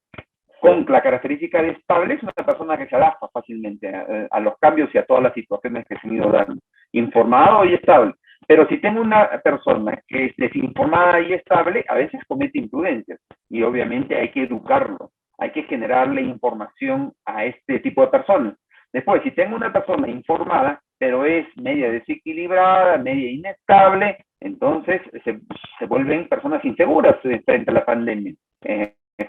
con la característica de estable, es una persona que se adapta fácilmente a los cambios y a todas las situaciones que se han ido dando. Informado y estable. Pero si tengo una persona que es desinformada y estable, a veces comete imprudencias. Y obviamente hay que educarlo. Hay que generarle información a este tipo de personas. Después, si tengo una persona informada, pero es media desequilibrada, media inestable, entonces se vuelven personas inseguras frente a la pandemia.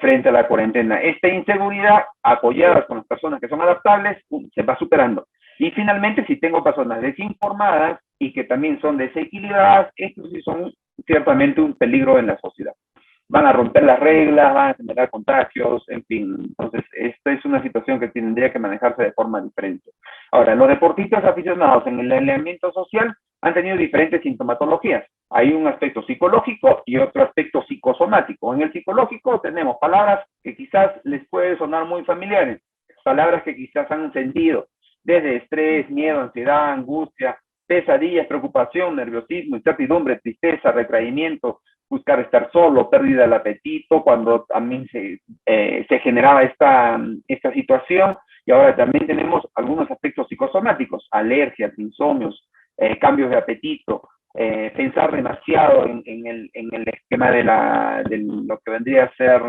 frente a la cuarentena. Esta inseguridad, apoyada con las personas que son adaptables, se va superando. Y finalmente, si tengo personas desinformadas y que también son desequilibradas, estos sí son ciertamente un peligro en la sociedad. Van a romper las reglas, van a generar contagios, en fin. Entonces, esta es una situación que tendría que manejarse de forma diferente. Ahora, los deportistas aficionados en el aislamiento social han tenido diferentes sintomatologías. Hay un aspecto psicológico y otro aspecto psicosomático. En el psicológico tenemos palabras que quizás les puede sonar muy familiares, palabras que quizás han sentido, desde estrés, miedo, ansiedad, angustia, pesadillas, preocupación, nerviosismo, incertidumbre, tristeza, retraimiento, buscar estar solo, pérdida del apetito, cuando también se generaba esta situación. Y ahora también tenemos algunos aspectos psicosomáticos, alergias, insomnios, cambios de apetito, pensar demasiado en el esquema de lo que vendría a ser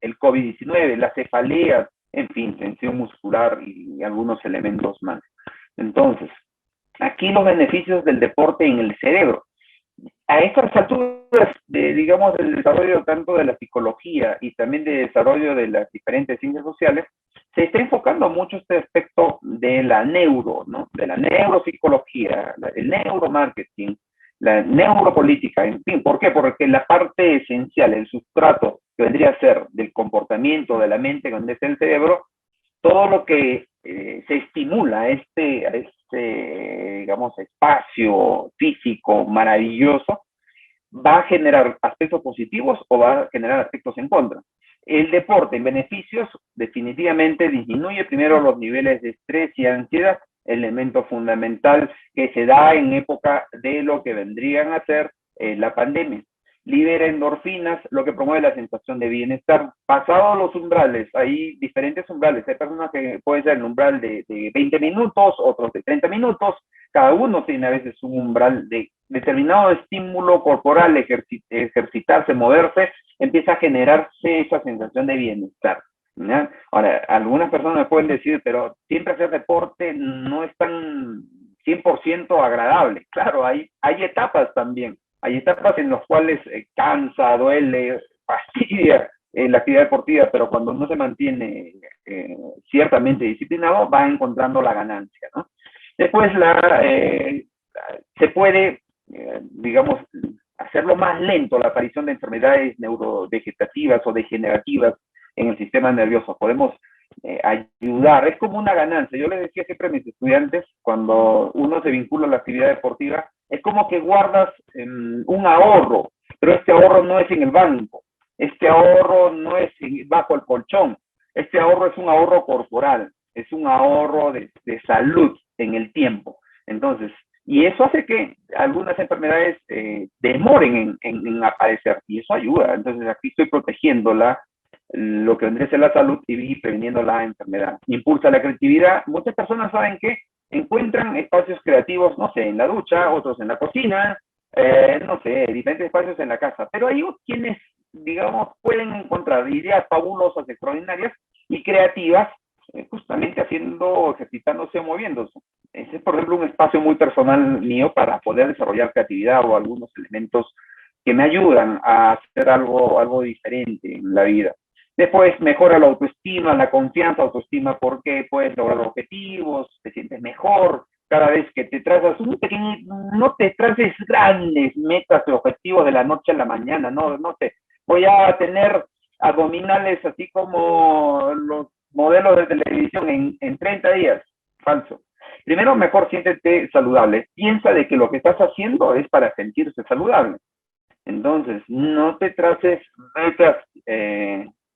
el COVID-19, las cefaleas, en fin, tensión muscular y algunos elementos más. Entonces, aquí los beneficios del deporte en el cerebro. A estas alturas, digamos, del desarrollo tanto de la psicología y también de desarrollo de las diferentes ciencias sociales, se está enfocando mucho este aspecto de la neuro, ¿no? De la neuropsicología, el neuromarketing, la neuropolítica, en fin. ¿Por qué? Porque la parte esencial, el sustrato que vendría a ser del comportamiento de la mente, donde está el cerebro, todo lo que se estimula a este, digamos, espacio físico maravilloso, va a generar aspectos positivos o va a generar aspectos en contra. El deporte en beneficios definitivamente disminuye primero los niveles de estrés y ansiedad, elemento fundamental que se da en época de lo que vendrían a ser la pandemia. Libera endorfinas, lo que promueve la sensación de bienestar. Pasados los umbrales, hay diferentes umbrales. Hay personas que puede ser el umbral de 20 minutos, otros de 30 minutos. Cada uno tiene a veces un umbral de determinado estímulo corporal, ejercitarse, moverse, empieza a generarse esa sensación de bienestar. ¿Ya? Ahora, algunas personas me pueden decir, pero siempre hacer deporte no es tan 100% agradable. Claro, hay etapas también. Hay etapas en las cuales cansa, duele, fastidia la actividad deportiva, pero cuando uno se mantiene ciertamente disciplinado, va encontrando la ganancia, ¿no? Después se puede, digamos, hacerlo más lento la aparición de enfermedades neurovegetativas o degenerativas en el sistema nervioso. Podemos ayudar, es como una ganancia. Yo les decía siempre a mis estudiantes, cuando uno se vincula a la actividad deportiva, es como que guardas un ahorro, pero este ahorro no es en el banco, este ahorro no es bajo el colchón, este ahorro es un ahorro corporal, es un ahorro de salud en el tiempo. Entonces, y eso hace que algunas enfermedades demoren en aparecer, y eso ayuda. Entonces, aquí estoy protegiéndola, lo que vendría a ser la salud y preveniendo la enfermedad. Impulsa la creatividad. Muchas personas saben que encuentran espacios creativos, no sé, en la ducha, otros en la cocina, no sé, diferentes espacios en la casa. Pero hay quienes, digamos, pueden encontrar ideas fabulosas, extraordinarias y creativas, justamente haciendo, ejercitándose o moviéndose. Ese es, por ejemplo, un espacio muy personal mío para poder desarrollar creatividad o algunos elementos que me ayudan a hacer algo diferente en la vida. Después mejora la autoestima, la confianza, autoestima, porque puedes lograr objetivos, te sientes mejor. Cada vez que te trazas un pequeño, no te traces grandes metas y objetivos de la noche a la mañana, no te voy a tener abdominales así como los modelos de televisión en 30 días. Falso. Primero, mejor siéntete saludable. Piensa de que lo que estás haciendo es para sentirse saludable. Entonces, no te traces metas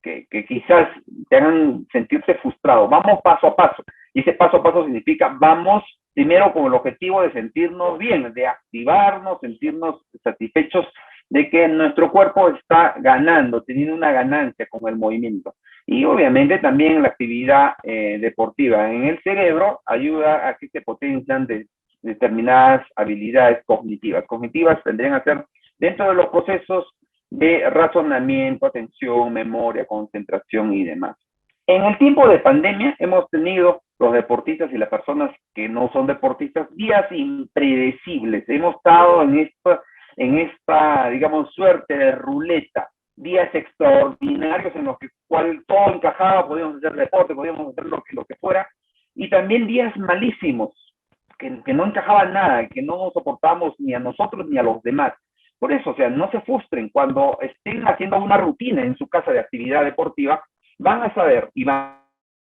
que quizás te hagan sentirse frustrado. Vamos paso a paso. Y ese paso a paso significa vamos primero con el objetivo de sentirnos bien, de activarnos, sentirnos satisfechos de que nuestro cuerpo está ganando, teniendo una ganancia con el movimiento. Y obviamente también la actividad deportiva en el cerebro ayuda a que se potencian determinadas habilidades cognitivas. Cognitivas tendrían a ser dentro de los procesos de razonamiento, atención, memoria, concentración y demás. En el tiempo de pandemia hemos tenido los deportistas y las personas que no son deportistas días impredecibles. Hemos estado en esta, digamos, suerte de ruleta días extraordinarios en los que cual todo encajaba, podíamos hacer deporte, podíamos hacer lo que fuera, y también días malísimos, que no encajaban nada, que no nos soportábamos ni a nosotros ni a los demás. Por eso, o sea, no se frustren cuando estén haciendo una rutina en su casa de actividad deportiva, van a saber y van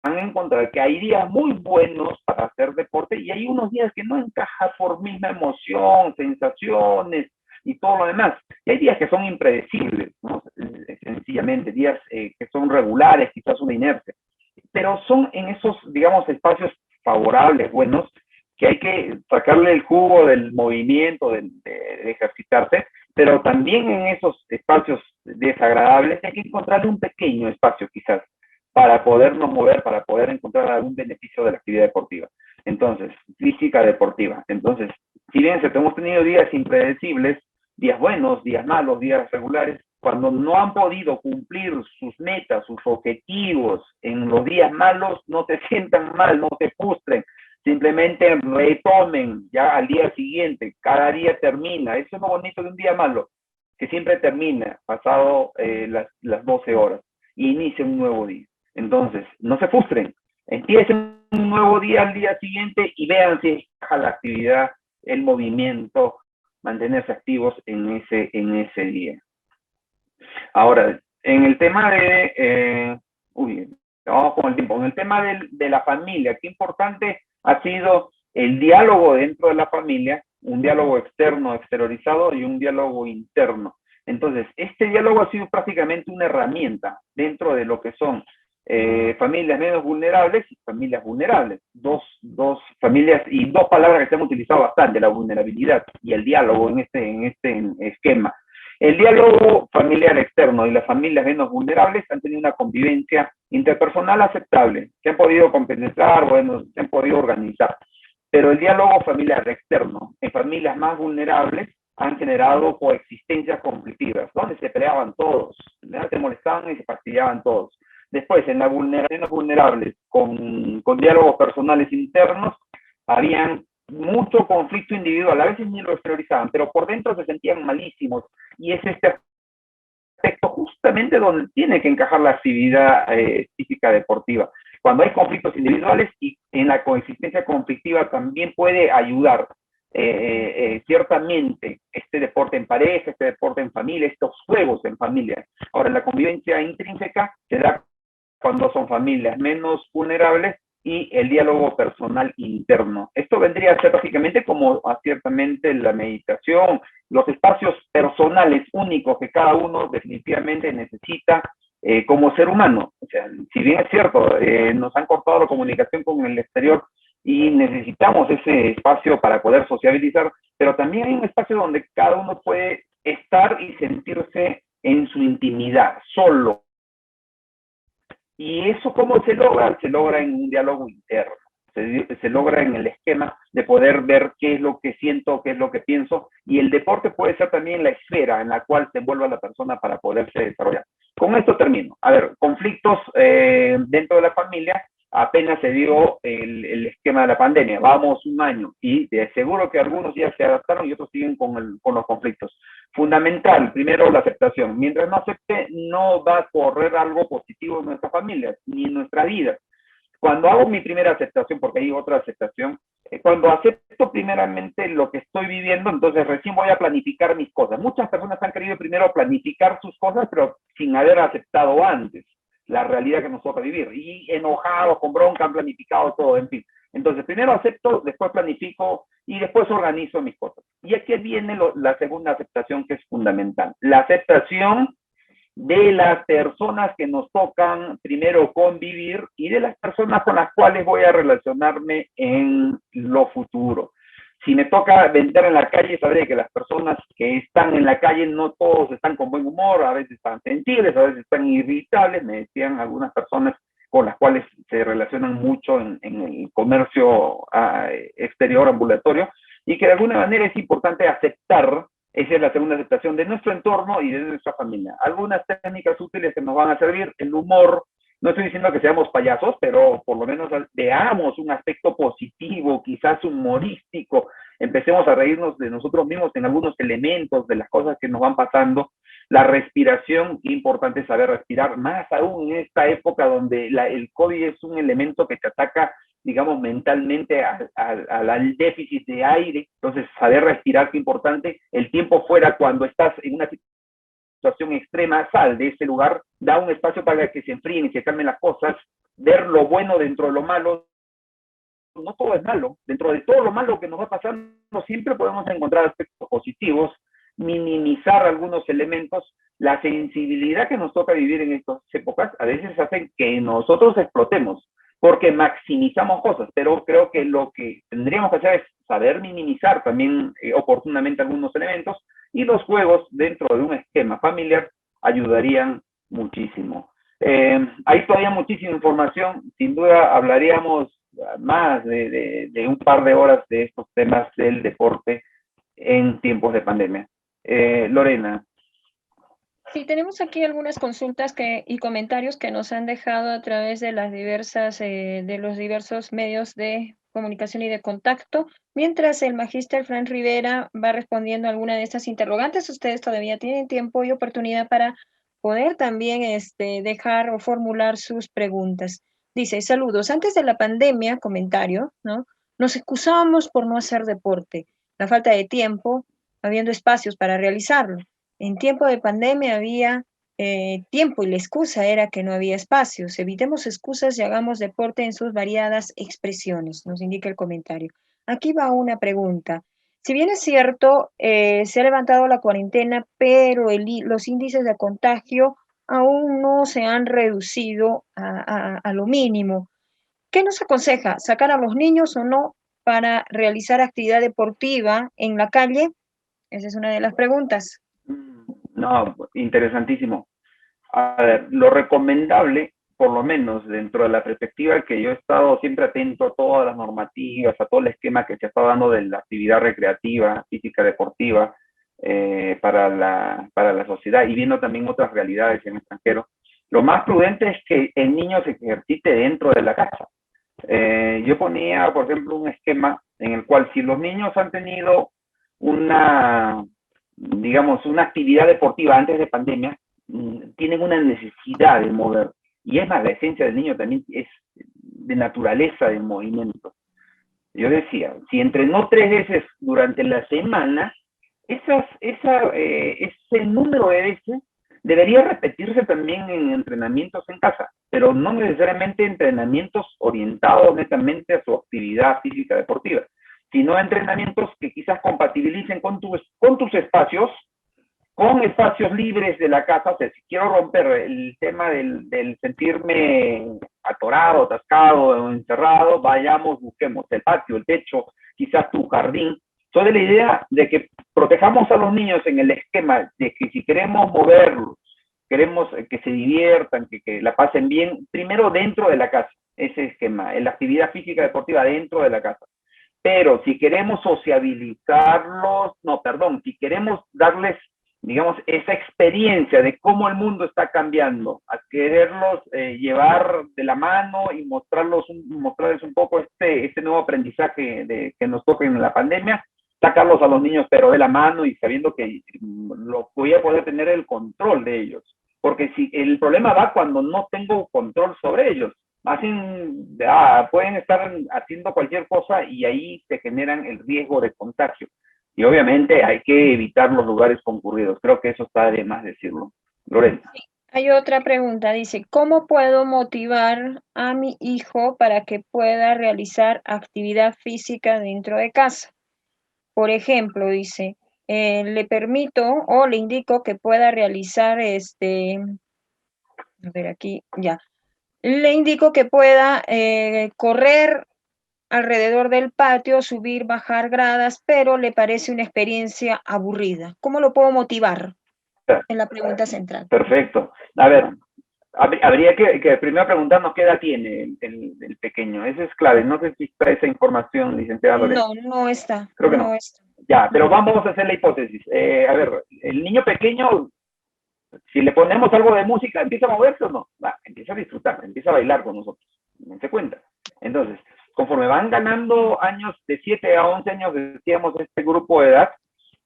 a encontrar que hay días muy buenos para hacer deporte y hay unos días que no encaja por misma emoción, sensaciones y todo lo demás. Y hay días que son impredecibles, ¿no? Sencillamente, días que son regulares, quizás una inercia. Pero son en esos, digamos, espacios favorables, buenos, que hay que sacarle el jugo del movimiento, de ejercitarse, pero también en esos espacios desagradables hay que encontrarle un pequeño espacio quizás para podernos mover, para poder encontrar algún beneficio de la actividad deportiva. Entonces, física deportiva. Entonces, si bien hemos tenido días impredecibles, días buenos, días malos, días regulares, cuando no han podido cumplir sus metas, sus objetivos en los días malos, no se sientan mal, no se frustren, simplemente retomen ya al día siguiente, cada día termina. Eso es lo bonito de un día malo, que siempre termina pasado las 12 horas y inicia un nuevo día. Entonces, no se frustren, empiecen un nuevo día al día siguiente y vean si encaja la actividad, el movimiento, mantenerse activos en ese día. Ahora, en el tema de, vamos con el tiempo, en el tema de la familia, qué importante ha sido el diálogo dentro de la familia, un diálogo externo, exteriorizado y un diálogo interno. Entonces, este diálogo ha sido prácticamente una herramienta dentro de lo que son familias menos vulnerables y familias vulnerables. Dos familias y dos palabras que se han utilizado bastante, la vulnerabilidad y el diálogo en este esquema. El diálogo familiar externo y las familias menos vulnerables han tenido una convivencia interpersonal aceptable, se han podido compenetrar, bueno, se han podido organizar. Pero el diálogo familiar externo en familias más vulnerables han generado coexistencias conflictivas, donde se peleaban todos, se molestaban y se fastidiaban todos. Después, en las vulnerables, con diálogos personales internos, habían mucho conflicto individual, a veces ni lo exteriorizaban, pero por dentro se sentían malísimos, y es este aspecto justamente donde tiene que encajar la actividad física deportiva. Cuando hay conflictos individuales y en la coexistencia conflictiva también puede ayudar ciertamente este deporte en pareja, este deporte en familia, estos juegos en familia. Ahora, la convivencia intrínseca se da cuando son familias menos vulnerables y el diálogo personal interno. Esto vendría a ser básicamente como ciertamente la meditación, los espacios personales únicos que cada uno definitivamente necesita como ser humano. O sea, si bien es cierto, nos han cortado la comunicación con el exterior y necesitamos ese espacio para poder sociabilizar, pero también hay un espacio donde cada uno puede estar y sentirse en su intimidad, solo. ¿Y eso cómo se logra? Se logra en un diálogo interno, se logra en el esquema de poder ver qué es lo que siento, qué es lo que pienso, y el deporte puede ser también la esfera en la cual se envuelve la persona para poderse desarrollar. Con esto termino. A ver, conflictos dentro de la familia, apenas se dio el esquema de la pandemia, vamos un año, y de seguro que algunos ya se adaptaron y otros siguen con los conflictos. Fundamental, primero la aceptación. Mientras no acepte, no va a correr algo positivo en nuestra familia, ni en nuestra vida. Cuando hago mi primera aceptación, porque hay otra aceptación, cuando acepto primeramente lo que estoy viviendo, entonces recién voy a planificar mis cosas. Muchas personas han querido primero planificar sus cosas, pero sin haber aceptado antes la realidad que nos toca vivir. Y enojados, con bronca, han planificado todo, en fin. Entonces, primero acepto, después planifico y después organizo mis cosas. Y aquí viene la segunda aceptación, que es fundamental. La aceptación de las personas que nos tocan primero convivir y de las personas con las cuales voy a relacionarme en lo futuro. Si me toca vender en la calle, sabré que las personas que están en la calle no todos están con buen humor, a veces están sensibles, a veces están irritables, me decían algunas personas con las cuales se relacionan mucho en el comercio exterior ambulatorio, y que de alguna manera es importante aceptar. Esa es la segunda aceptación de nuestro entorno y de nuestra familia. Algunas técnicas útiles que nos van a servir, el humor. No estoy diciendo que seamos payasos, pero por lo menos veamos un aspecto positivo, quizás humorístico. Empecemos a reírnos de nosotros mismos en algunos elementos de las cosas que nos van pasando. La respiración, importante saber respirar, más aún en esta época donde el COVID es un elemento que te ataca, digamos, mentalmente al déficit de aire. Entonces, saber respirar, qué importante. El tiempo fuera, cuando estás en una situación extrema, sal de ese lugar, da un espacio para que se enfríen y se calmen las cosas, ver lo bueno dentro de lo malo. No todo es malo. Dentro de todo lo malo que nos va pasando, siempre podemos encontrar aspectos positivos, minimizar algunos elementos. La sensibilidad que nos toca vivir en estas épocas a veces hace que nosotros explotemos, porque maximizamos cosas, pero creo que lo que tendríamos que hacer es saber minimizar también oportunamente algunos elementos, y los juegos dentro de un esquema familiar ayudarían muchísimo. Hay todavía muchísima información, sin duda hablaríamos más de un par de horas de estos temas del deporte en tiempos de pandemia. Lorena. Sí, tenemos aquí algunas consultas y comentarios que nos han dejado a través de las de los diversos medios de comunicación y de contacto. Mientras el magíster Fran Rivera va respondiendo a alguna de estas interrogantes, ustedes todavía tienen tiempo y oportunidad para poder también dejar o formular sus preguntas. Dice, saludos, antes de la pandemia, comentario, ¿no? Nos excusábamos por no hacer deporte, la falta de tiempo, habiendo espacios para realizarlo. En tiempo de pandemia había tiempo y la excusa era que no había espacios. Evitemos excusas y hagamos deporte en sus variadas expresiones, nos indica el comentario. Aquí va una pregunta. Si bien es cierto, se ha levantado la cuarentena, pero los índices de contagio aún no se han reducido a lo mínimo. ¿Qué nos aconseja? ¿Sacar a los niños o no para realizar actividad deportiva en la calle? Esa es una de las preguntas. No, interesantísimo. A ver, lo recomendable, por lo menos dentro de la perspectiva que yo he estado siempre atento a todas las normativas, a todo el esquema que se está dando de la actividad recreativa, física, deportiva, para la sociedad, y viendo también otras realidades en el extranjero, lo más prudente es que el niño se ejercite dentro de la casa. Yo ponía, por ejemplo, un esquema en el cual, si los niños han tenido una, digamos, una actividad deportiva antes de pandemia, tienen una necesidad de mover. Y es más, la esencia del niño también es de naturaleza de movimiento. Yo decía, si entrenó 3 veces durante la semana, ese número de veces debería repetirse también en entrenamientos en casa, pero no necesariamente entrenamientos orientados netamente a su actividad física deportiva, sino entrenamientos que quizás compatibilicen con tus espacios, con espacios libres de la casa. O sea, si quiero romper el tema del sentirme atorado, atascado o encerrado, vayamos, busquemos el patio, el techo, quizás tu jardín. Soy de la idea de que protejamos a los niños en el esquema de que si queremos moverlos, queremos que se diviertan, que la pasen bien, primero dentro de la casa, ese esquema, la actividad física deportiva dentro de la casa. Pero si queremos sociabilizarlos, no, perdón, si queremos darles, digamos, esa experiencia de cómo el mundo está cambiando, a quererlos llevar de la mano y mostrarles un poco este nuevo aprendizaje que nos toca en la pandemia, sacarlos a los niños pero de la mano y sabiendo que lo voy a poder tener el control de ellos. Porque si el problema va cuando no tengo control sobre ellos, pueden estar haciendo cualquier cosa y ahí se generan el riesgo de contagio. Y obviamente hay que evitar los lugares concurridos. Creo que eso está de más decirlo. Lorena. Hay otra pregunta, dice, ¿cómo puedo motivar a mi hijo para que pueda realizar actividad física dentro de casa? Por ejemplo, dice, le permito o le indico que pueda realizar a ver aquí, ya. Le indico que pueda correr alrededor del patio, subir, bajar gradas, pero le parece una experiencia aburrida. ¿Cómo lo puedo motivar? Es la pregunta central. Perfecto. A ver, habría que primero preguntarnos qué edad tiene el pequeño. Eso es clave. No sé si está esa información, licenciada Lorena. No, no está. Creo que no. Está. Ya, pero vamos a hacer la hipótesis. A ver, el niño pequeño, si le ponemos algo de música, ¿empieza a moverse o no? Empieza a disfrutar, empieza a bailar con nosotros. No se cuenta. Entonces, conforme van ganando años, de 7 a 11 años, decíamos, este grupo de edad,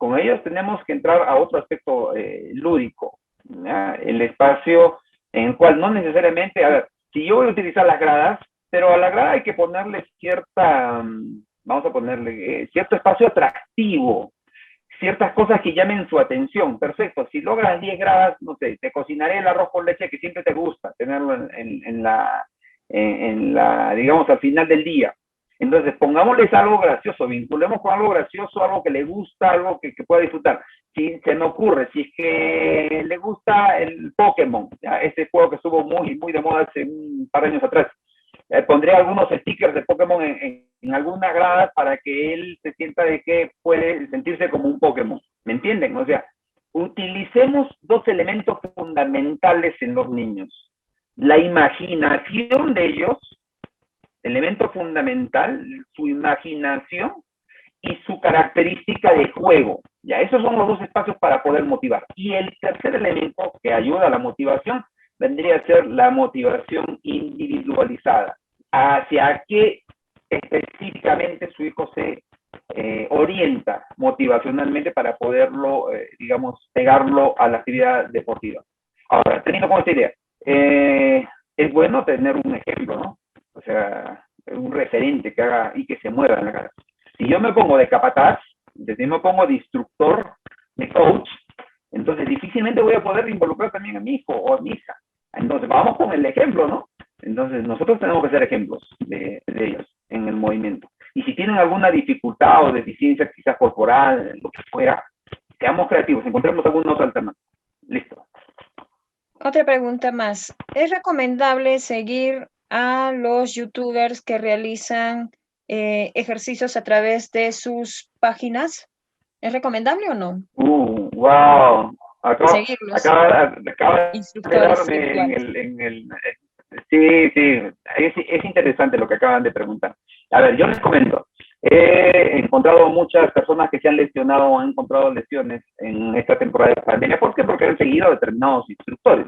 con ellos tenemos que entrar a otro aspecto lúdico, ¿ya? El espacio en el cual no necesariamente, a ver, si yo voy a utilizar las gradas, pero a la grada hay que ponerle cierta, vamos a ponerle cierto espacio atractivo, ciertas cosas que llamen su atención. Perfecto, si logras 10 gradas, no sé, te cocinaré el arroz con leche que siempre te gusta, tenerlo digamos, al final del día. Entonces, pongámosles algo gracioso, vinculemos con algo gracioso, algo que le gusta, algo que pueda disfrutar. Si se me ocurre, si es que le gusta el Pokémon, ¿ya? Ese juego que estuvo muy, muy de moda hace un par de años atrás, pondré algunos stickers de Pokémon en algunas gradas para que él se sienta de que puede sentirse como un Pokémon. ¿Me entienden? O sea, utilicemos dos elementos fundamentales en los niños. La imaginación de ellos, elemento fundamental, su imaginación y su característica de juego. Ya, esos son los dos espacios para poder motivar. Y el tercer elemento que ayuda a la motivación vendría a ser la motivación individualizada. Hacia qué específicamente su hijo se orienta motivacionalmente para poderlo, digamos, pegarlo a la actividad deportiva. Ahora, teniendo como esta idea, es bueno tener un ejemplo, ¿no? O sea, un referente que haga y que se mueva en la cara. Si yo me pongo de capataz, si me pongo de instructor, de coach, entonces difícilmente voy a poder involucrar también a mi hijo o a mi hija. Entonces vamos con el ejemplo, ¿no? Entonces nosotros tenemos que ser ejemplos de ellos en el movimiento. Y si tienen alguna dificultad o deficiencia quizás corporal, lo que fuera, seamos creativos, encontremos alguna otra alternativa. Listo. Otra pregunta más. ¿Es recomendable seguir a los youtubers que realizan ejercicios a través de sus páginas? ¿Es recomendable o no? Wow. Seguirlos. Acaba de Instructores darme virtuales. sí, es interesante lo que acaban de preguntar. A ver, yo les comento. He encontrado muchas personas que se han lesionado o han encontrado lesiones en esta temporada de pandemia. ¿Por qué? Porque han seguido determinados instructores.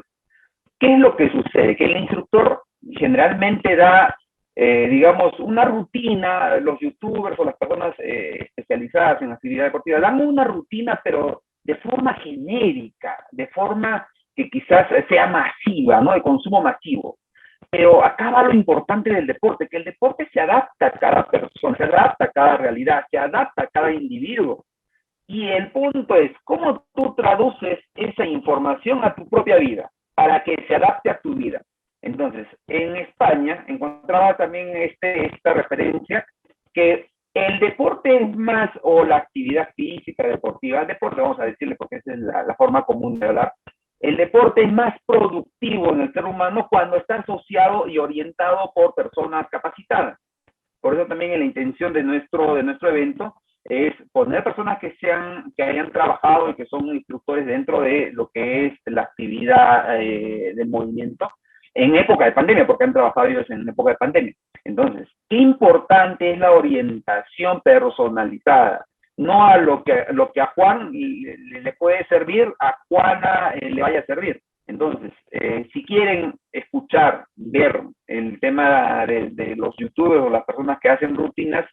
¿Qué es lo que sucede? Que el instructor generalmente da, digamos, una rutina, los youtubers o las personas especializadas en actividad deportiva dan una rutina, pero de forma genérica, de forma que quizás sea masiva, ¿no? De consumo masivo. Pero acá va lo importante del deporte, que el deporte se adapta a cada persona, se adapta a cada realidad, se adapta a cada individuo. Y el punto es, ¿cómo tú traduces esa información a tu propia vida para que se adapte a tu vida? Entonces, en España encontraba también esta referencia que el deporte es más, o la actividad física deportiva, deporte vamos a decirle porque esa es la forma común de hablar, el deporte es más productivo en el ser humano cuando está asociado y orientado por personas capacitadas. Por eso también en la intención de nuestro evento es poner personas que hayan trabajado y que son instructores dentro de lo que es la actividad del movimiento en época de pandemia, porque han trabajado ellos en época de pandemia. Entonces, qué importante es la orientación personalizada. No a lo que a Juan le puede servir, a Juana le vaya a servir. Entonces, si quieren escuchar, ver el tema de los youtubers o las personas que hacen rutinas,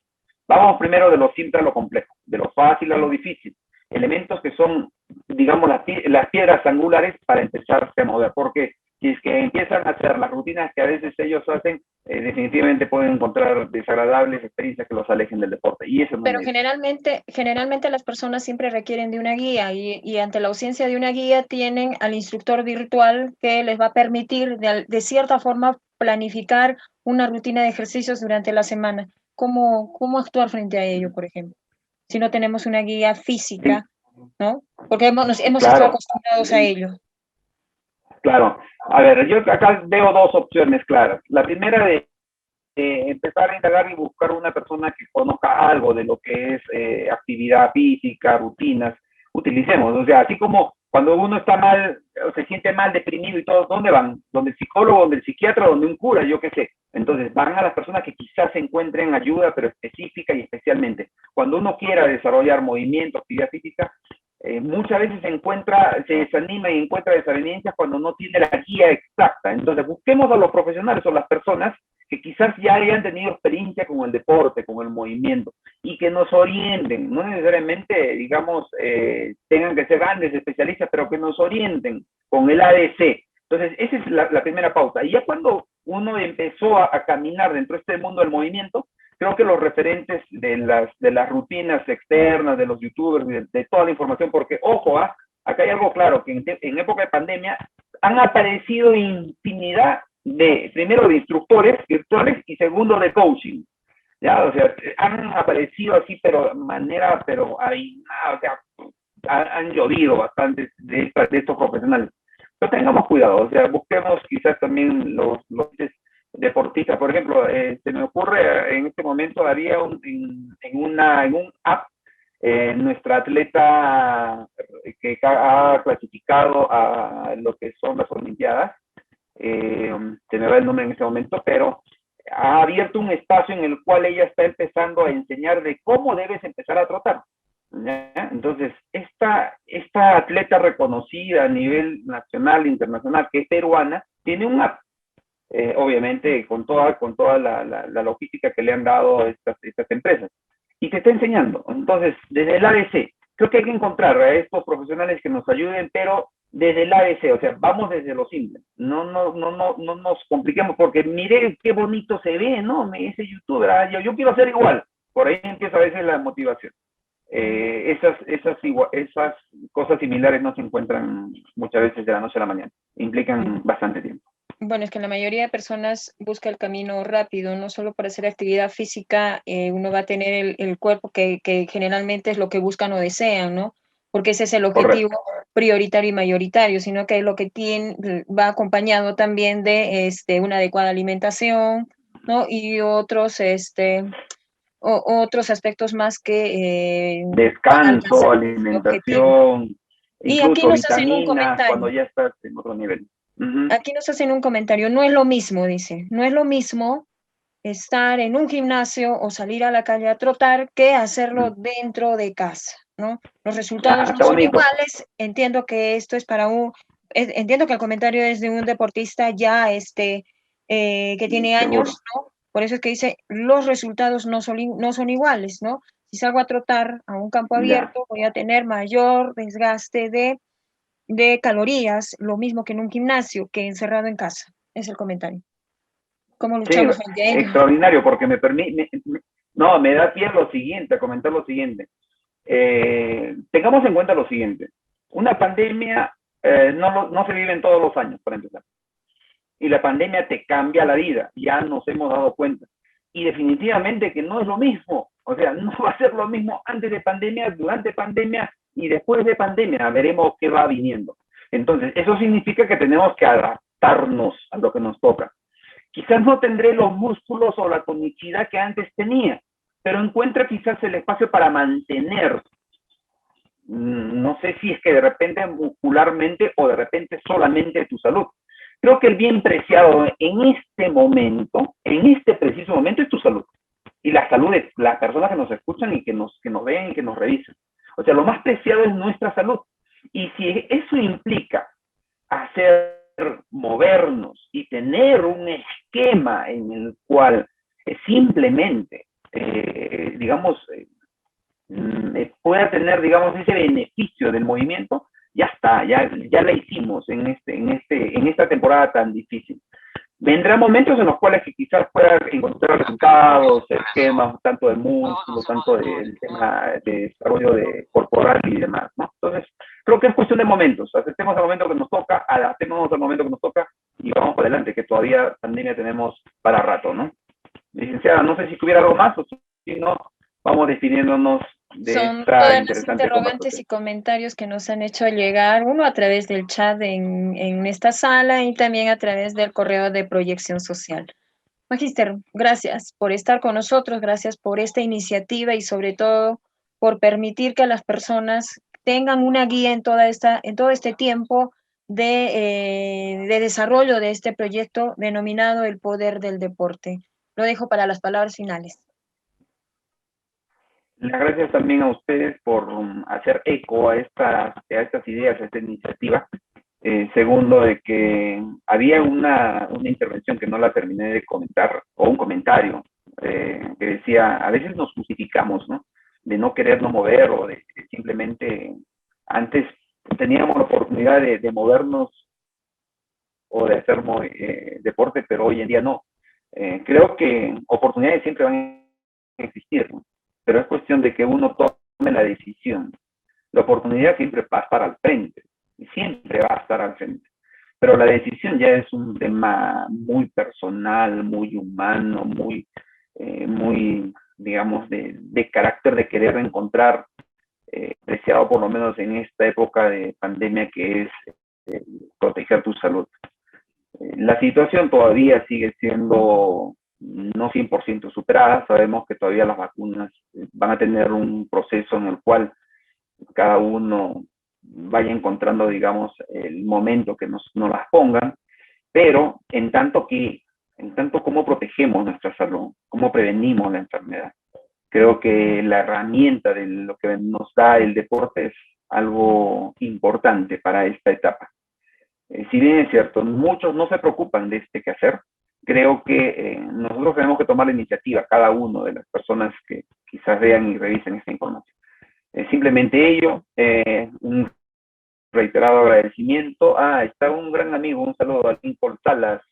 vamos primero de lo simple a lo complejo, de lo fácil a lo difícil. Elementos que son, digamos, las piedras angulares para empezarse a mover. Porque si es que empiezan a hacer las rutinas que a veces ellos hacen, definitivamente pueden encontrar desagradables experiencias que los alejen del deporte. Y eso no Pero generalmente las personas siempre requieren de una guía y ante la ausencia de una guía tienen al instructor virtual que les va a permitir de cierta forma planificar una rutina de ejercicios durante la semana. ¿Cómo actuar frente a ello, por ejemplo? Si no tenemos una guía física, ¿no? Porque hemos estado acostumbrados a ello. Claro. A ver, yo acá veo dos opciones claras. La primera de empezar a indagar y buscar una persona que conozca algo de lo que es actividad física, rutinas, utilicemos. O sea, así como cuando uno está mal, o se siente mal, deprimido y todo, ¿dónde van? ¿Donde el psicólogo, donde el psiquiatra, donde un cura? Yo qué sé. Entonces, van a las personas que quizás encuentren ayuda, pero específica y especialmente. Cuando uno quiera desarrollar movimiento, actividad física, muchas veces se desanima y encuentra desavenencias cuando no tiene la guía exacta. Entonces, busquemos a los profesionales o las personas que quizás ya hayan tenido experiencia con el deporte, con el movimiento, y que nos orienten, no necesariamente, digamos, tengan que ser grandes especialistas, pero que nos orienten con el ABC. Entonces, esa es la primera pauta. Y ya cuando uno empezó a caminar dentro de este mundo del movimiento, creo que los referentes de las rutinas externas, de los youtubers, de toda la información, porque, ojo, acá hay algo claro, que en época de pandemia han aparecido infinidad primero de instructores virtuales y segundo de coaching. Ya, o sea, han aparecido así, pero de manera, pero hay, o sea, han llovido bastante de estos profesionales. Pero tengamos cuidado, o sea, busquemos quizás también los deportistas. Por ejemplo, se me ocurre en este momento, haría en un app, nuestra atleta que ha clasificado a lo que son las Olimpiadas, se me va el nombre en este momento, pero ha abierto un espacio en el cual ella está empezando a enseñar de cómo debes empezar a trotar. ¿Ya? Entonces, esta atleta reconocida a nivel nacional e internacional, que es peruana, tiene un app, obviamente con toda la logística que le han dado estas empresas, y te está enseñando. Entonces, desde el ABC, creo que hay que encontrar a estos profesionales que nos ayuden, pero desde el ABC, o sea, vamos desde lo simple, no nos compliquemos, porque mire qué bonito se ve, ¿no? Ese youtuber, yo quiero ser igual, por ahí empieza a veces la motivación. Esas cosas similares no se encuentran muchas veces de la noche a la mañana, implican bastante tiempo. Bueno, es que la mayoría de personas busca el camino rápido, no solo para hacer actividad física, uno va a tener el cuerpo que generalmente es lo que buscan o desean, ¿no? Porque ese es el objetivo prioritario y mayoritario, sino que lo que va acompañado también de una adecuada alimentación, ¿no? Y otros, otros aspectos más que van a alcanzar Descanso, el objetivo. alimentación, Y aquí incluso nos hacen un vitaminas cuando comentario. ya estás en otro nivel. Uh-huh. Aquí nos hacen un comentario, no es lo mismo, dice, no es lo mismo estar en un gimnasio o salir a la calle a trotar que hacerlo dentro de casa, ¿no? Los resultados no Está son bonito. iguales, entiendo que esto es entiendo que el comentario es de un deportista ya que tiene Seguro. años, ¿no? Por eso es que dice, los resultados no son iguales, ¿no? Si salgo a trotar a un campo abierto, voy a tener mayor desgaste de calorías, lo mismo que en un gimnasio, que encerrado en casa. Es el comentario. ¿Cómo Sí, luchamos frente a ello? extraordinario, porque me permite, me da pie lo siguiente, a comentar lo siguiente. Tengamos en cuenta lo siguiente. Una pandemia no se vive en todos los años, para empezar. Y la pandemia te cambia la vida, ya nos hemos dado cuenta. Y definitivamente que no es lo mismo, o sea, no va a ser lo mismo antes de pandemia, durante pandemia y después de pandemia, veremos qué va viniendo. Entonces, eso significa que tenemos que adaptarnos a lo que nos toca. Quizás no tendré los músculos o la tonicidad que antes tenía, pero encuentra quizás el espacio para mantener, no sé si es que de repente muscularmente o de repente solamente tu salud. Creo que el bien preciado en este momento, en este preciso momento, es tu salud. Y la salud de las personas que nos escuchan y que nos ven y que nos revisan. O sea, lo más preciado es nuestra salud. Y si eso implica movernos y tener un esquema en el cual simplemente, digamos, pueda tener, digamos, ese beneficio del movimiento, ya está, ya la hicimos en esta temporada tan difícil. Vendrán momentos en los cuales que quizás pueda encontrar resultados, esquemas, tanto de músculo, tanto del tema de desarrollo corporal y demás, ¿no? Entonces, creo que es cuestión de momentos. Aceptemos el momento que nos toca, adaptemos al momento que nos toca y vamos para adelante, que todavía pandemia tenemos para rato, ¿no? Licenciada, no sé si tuviera algo más o si no, vamos despidiéndonos de Son esta todas las interesante interrogantes y conversación. comentarios que nos han hecho llegar, uno a través del chat en esta sala y también a través del correo de proyección social. Magíster, gracias por estar con nosotros, gracias por esta iniciativa y sobre todo por permitir que las personas tengan una guía en todo este tiempo de desarrollo de este proyecto denominado El Poder del Deporte. Lo dejo para las palabras finales. Gracias también a ustedes por hacer eco a estas ideas, a esta iniciativa. Segundo, de que había una intervención que no la terminé de comentar, o un comentario, que decía, a veces nos justificamos, ¿no? De no querernos mover o de simplemente antes teníamos la oportunidad de movernos o de hacer deporte, pero hoy en día no. Creo que oportunidades siempre van a existir, ¿no? Pero es cuestión de que uno tome la decisión. La oportunidad siempre va a estar al frente, y siempre va a estar al frente. Pero la decisión ya es un tema muy personal, muy humano, muy digamos, de carácter de querer encontrar, deseado por lo menos en esta época de pandemia, que es proteger tu salud. La situación todavía sigue siendo no 100% superada. Sabemos que todavía las vacunas van a tener un proceso en el cual cada uno vaya encontrando, digamos, el momento que nos las pongan, pero en tanto cómo protegemos nuestra salud, cómo prevenimos la enfermedad. Creo que la herramienta de lo que nos da el deporte es algo importante para esta etapa. Si bien es cierto, muchos no se preocupan de este quehacer, creo que nosotros tenemos que tomar la iniciativa, cada uno de las personas que quizás vean y revisen esta información. Simplemente ello, un reiterado agradecimiento. Está un gran amigo, un saludo a Lincoln Salas,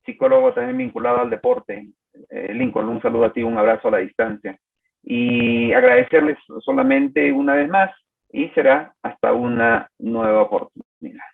psicólogo también vinculado al deporte. Lincoln, un saludo a ti, un abrazo a la distancia. Y agradecerles solamente una vez más, y será hasta una nueva oportunidad.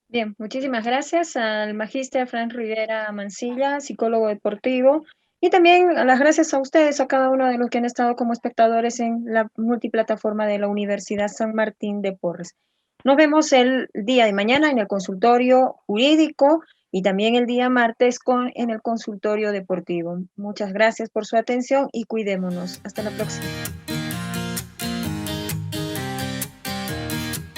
Bien, muchísimas gracias al magíster Frank Rivera Mancilla, psicólogo deportivo, y también las gracias a ustedes, a cada uno de los que han estado como espectadores en la multiplataforma de la Universidad San Martín de Porres. Nos vemos el día de mañana en el consultorio jurídico y también el día martes en el consultorio deportivo. Muchas gracias por su atención y cuidémonos. Hasta la próxima.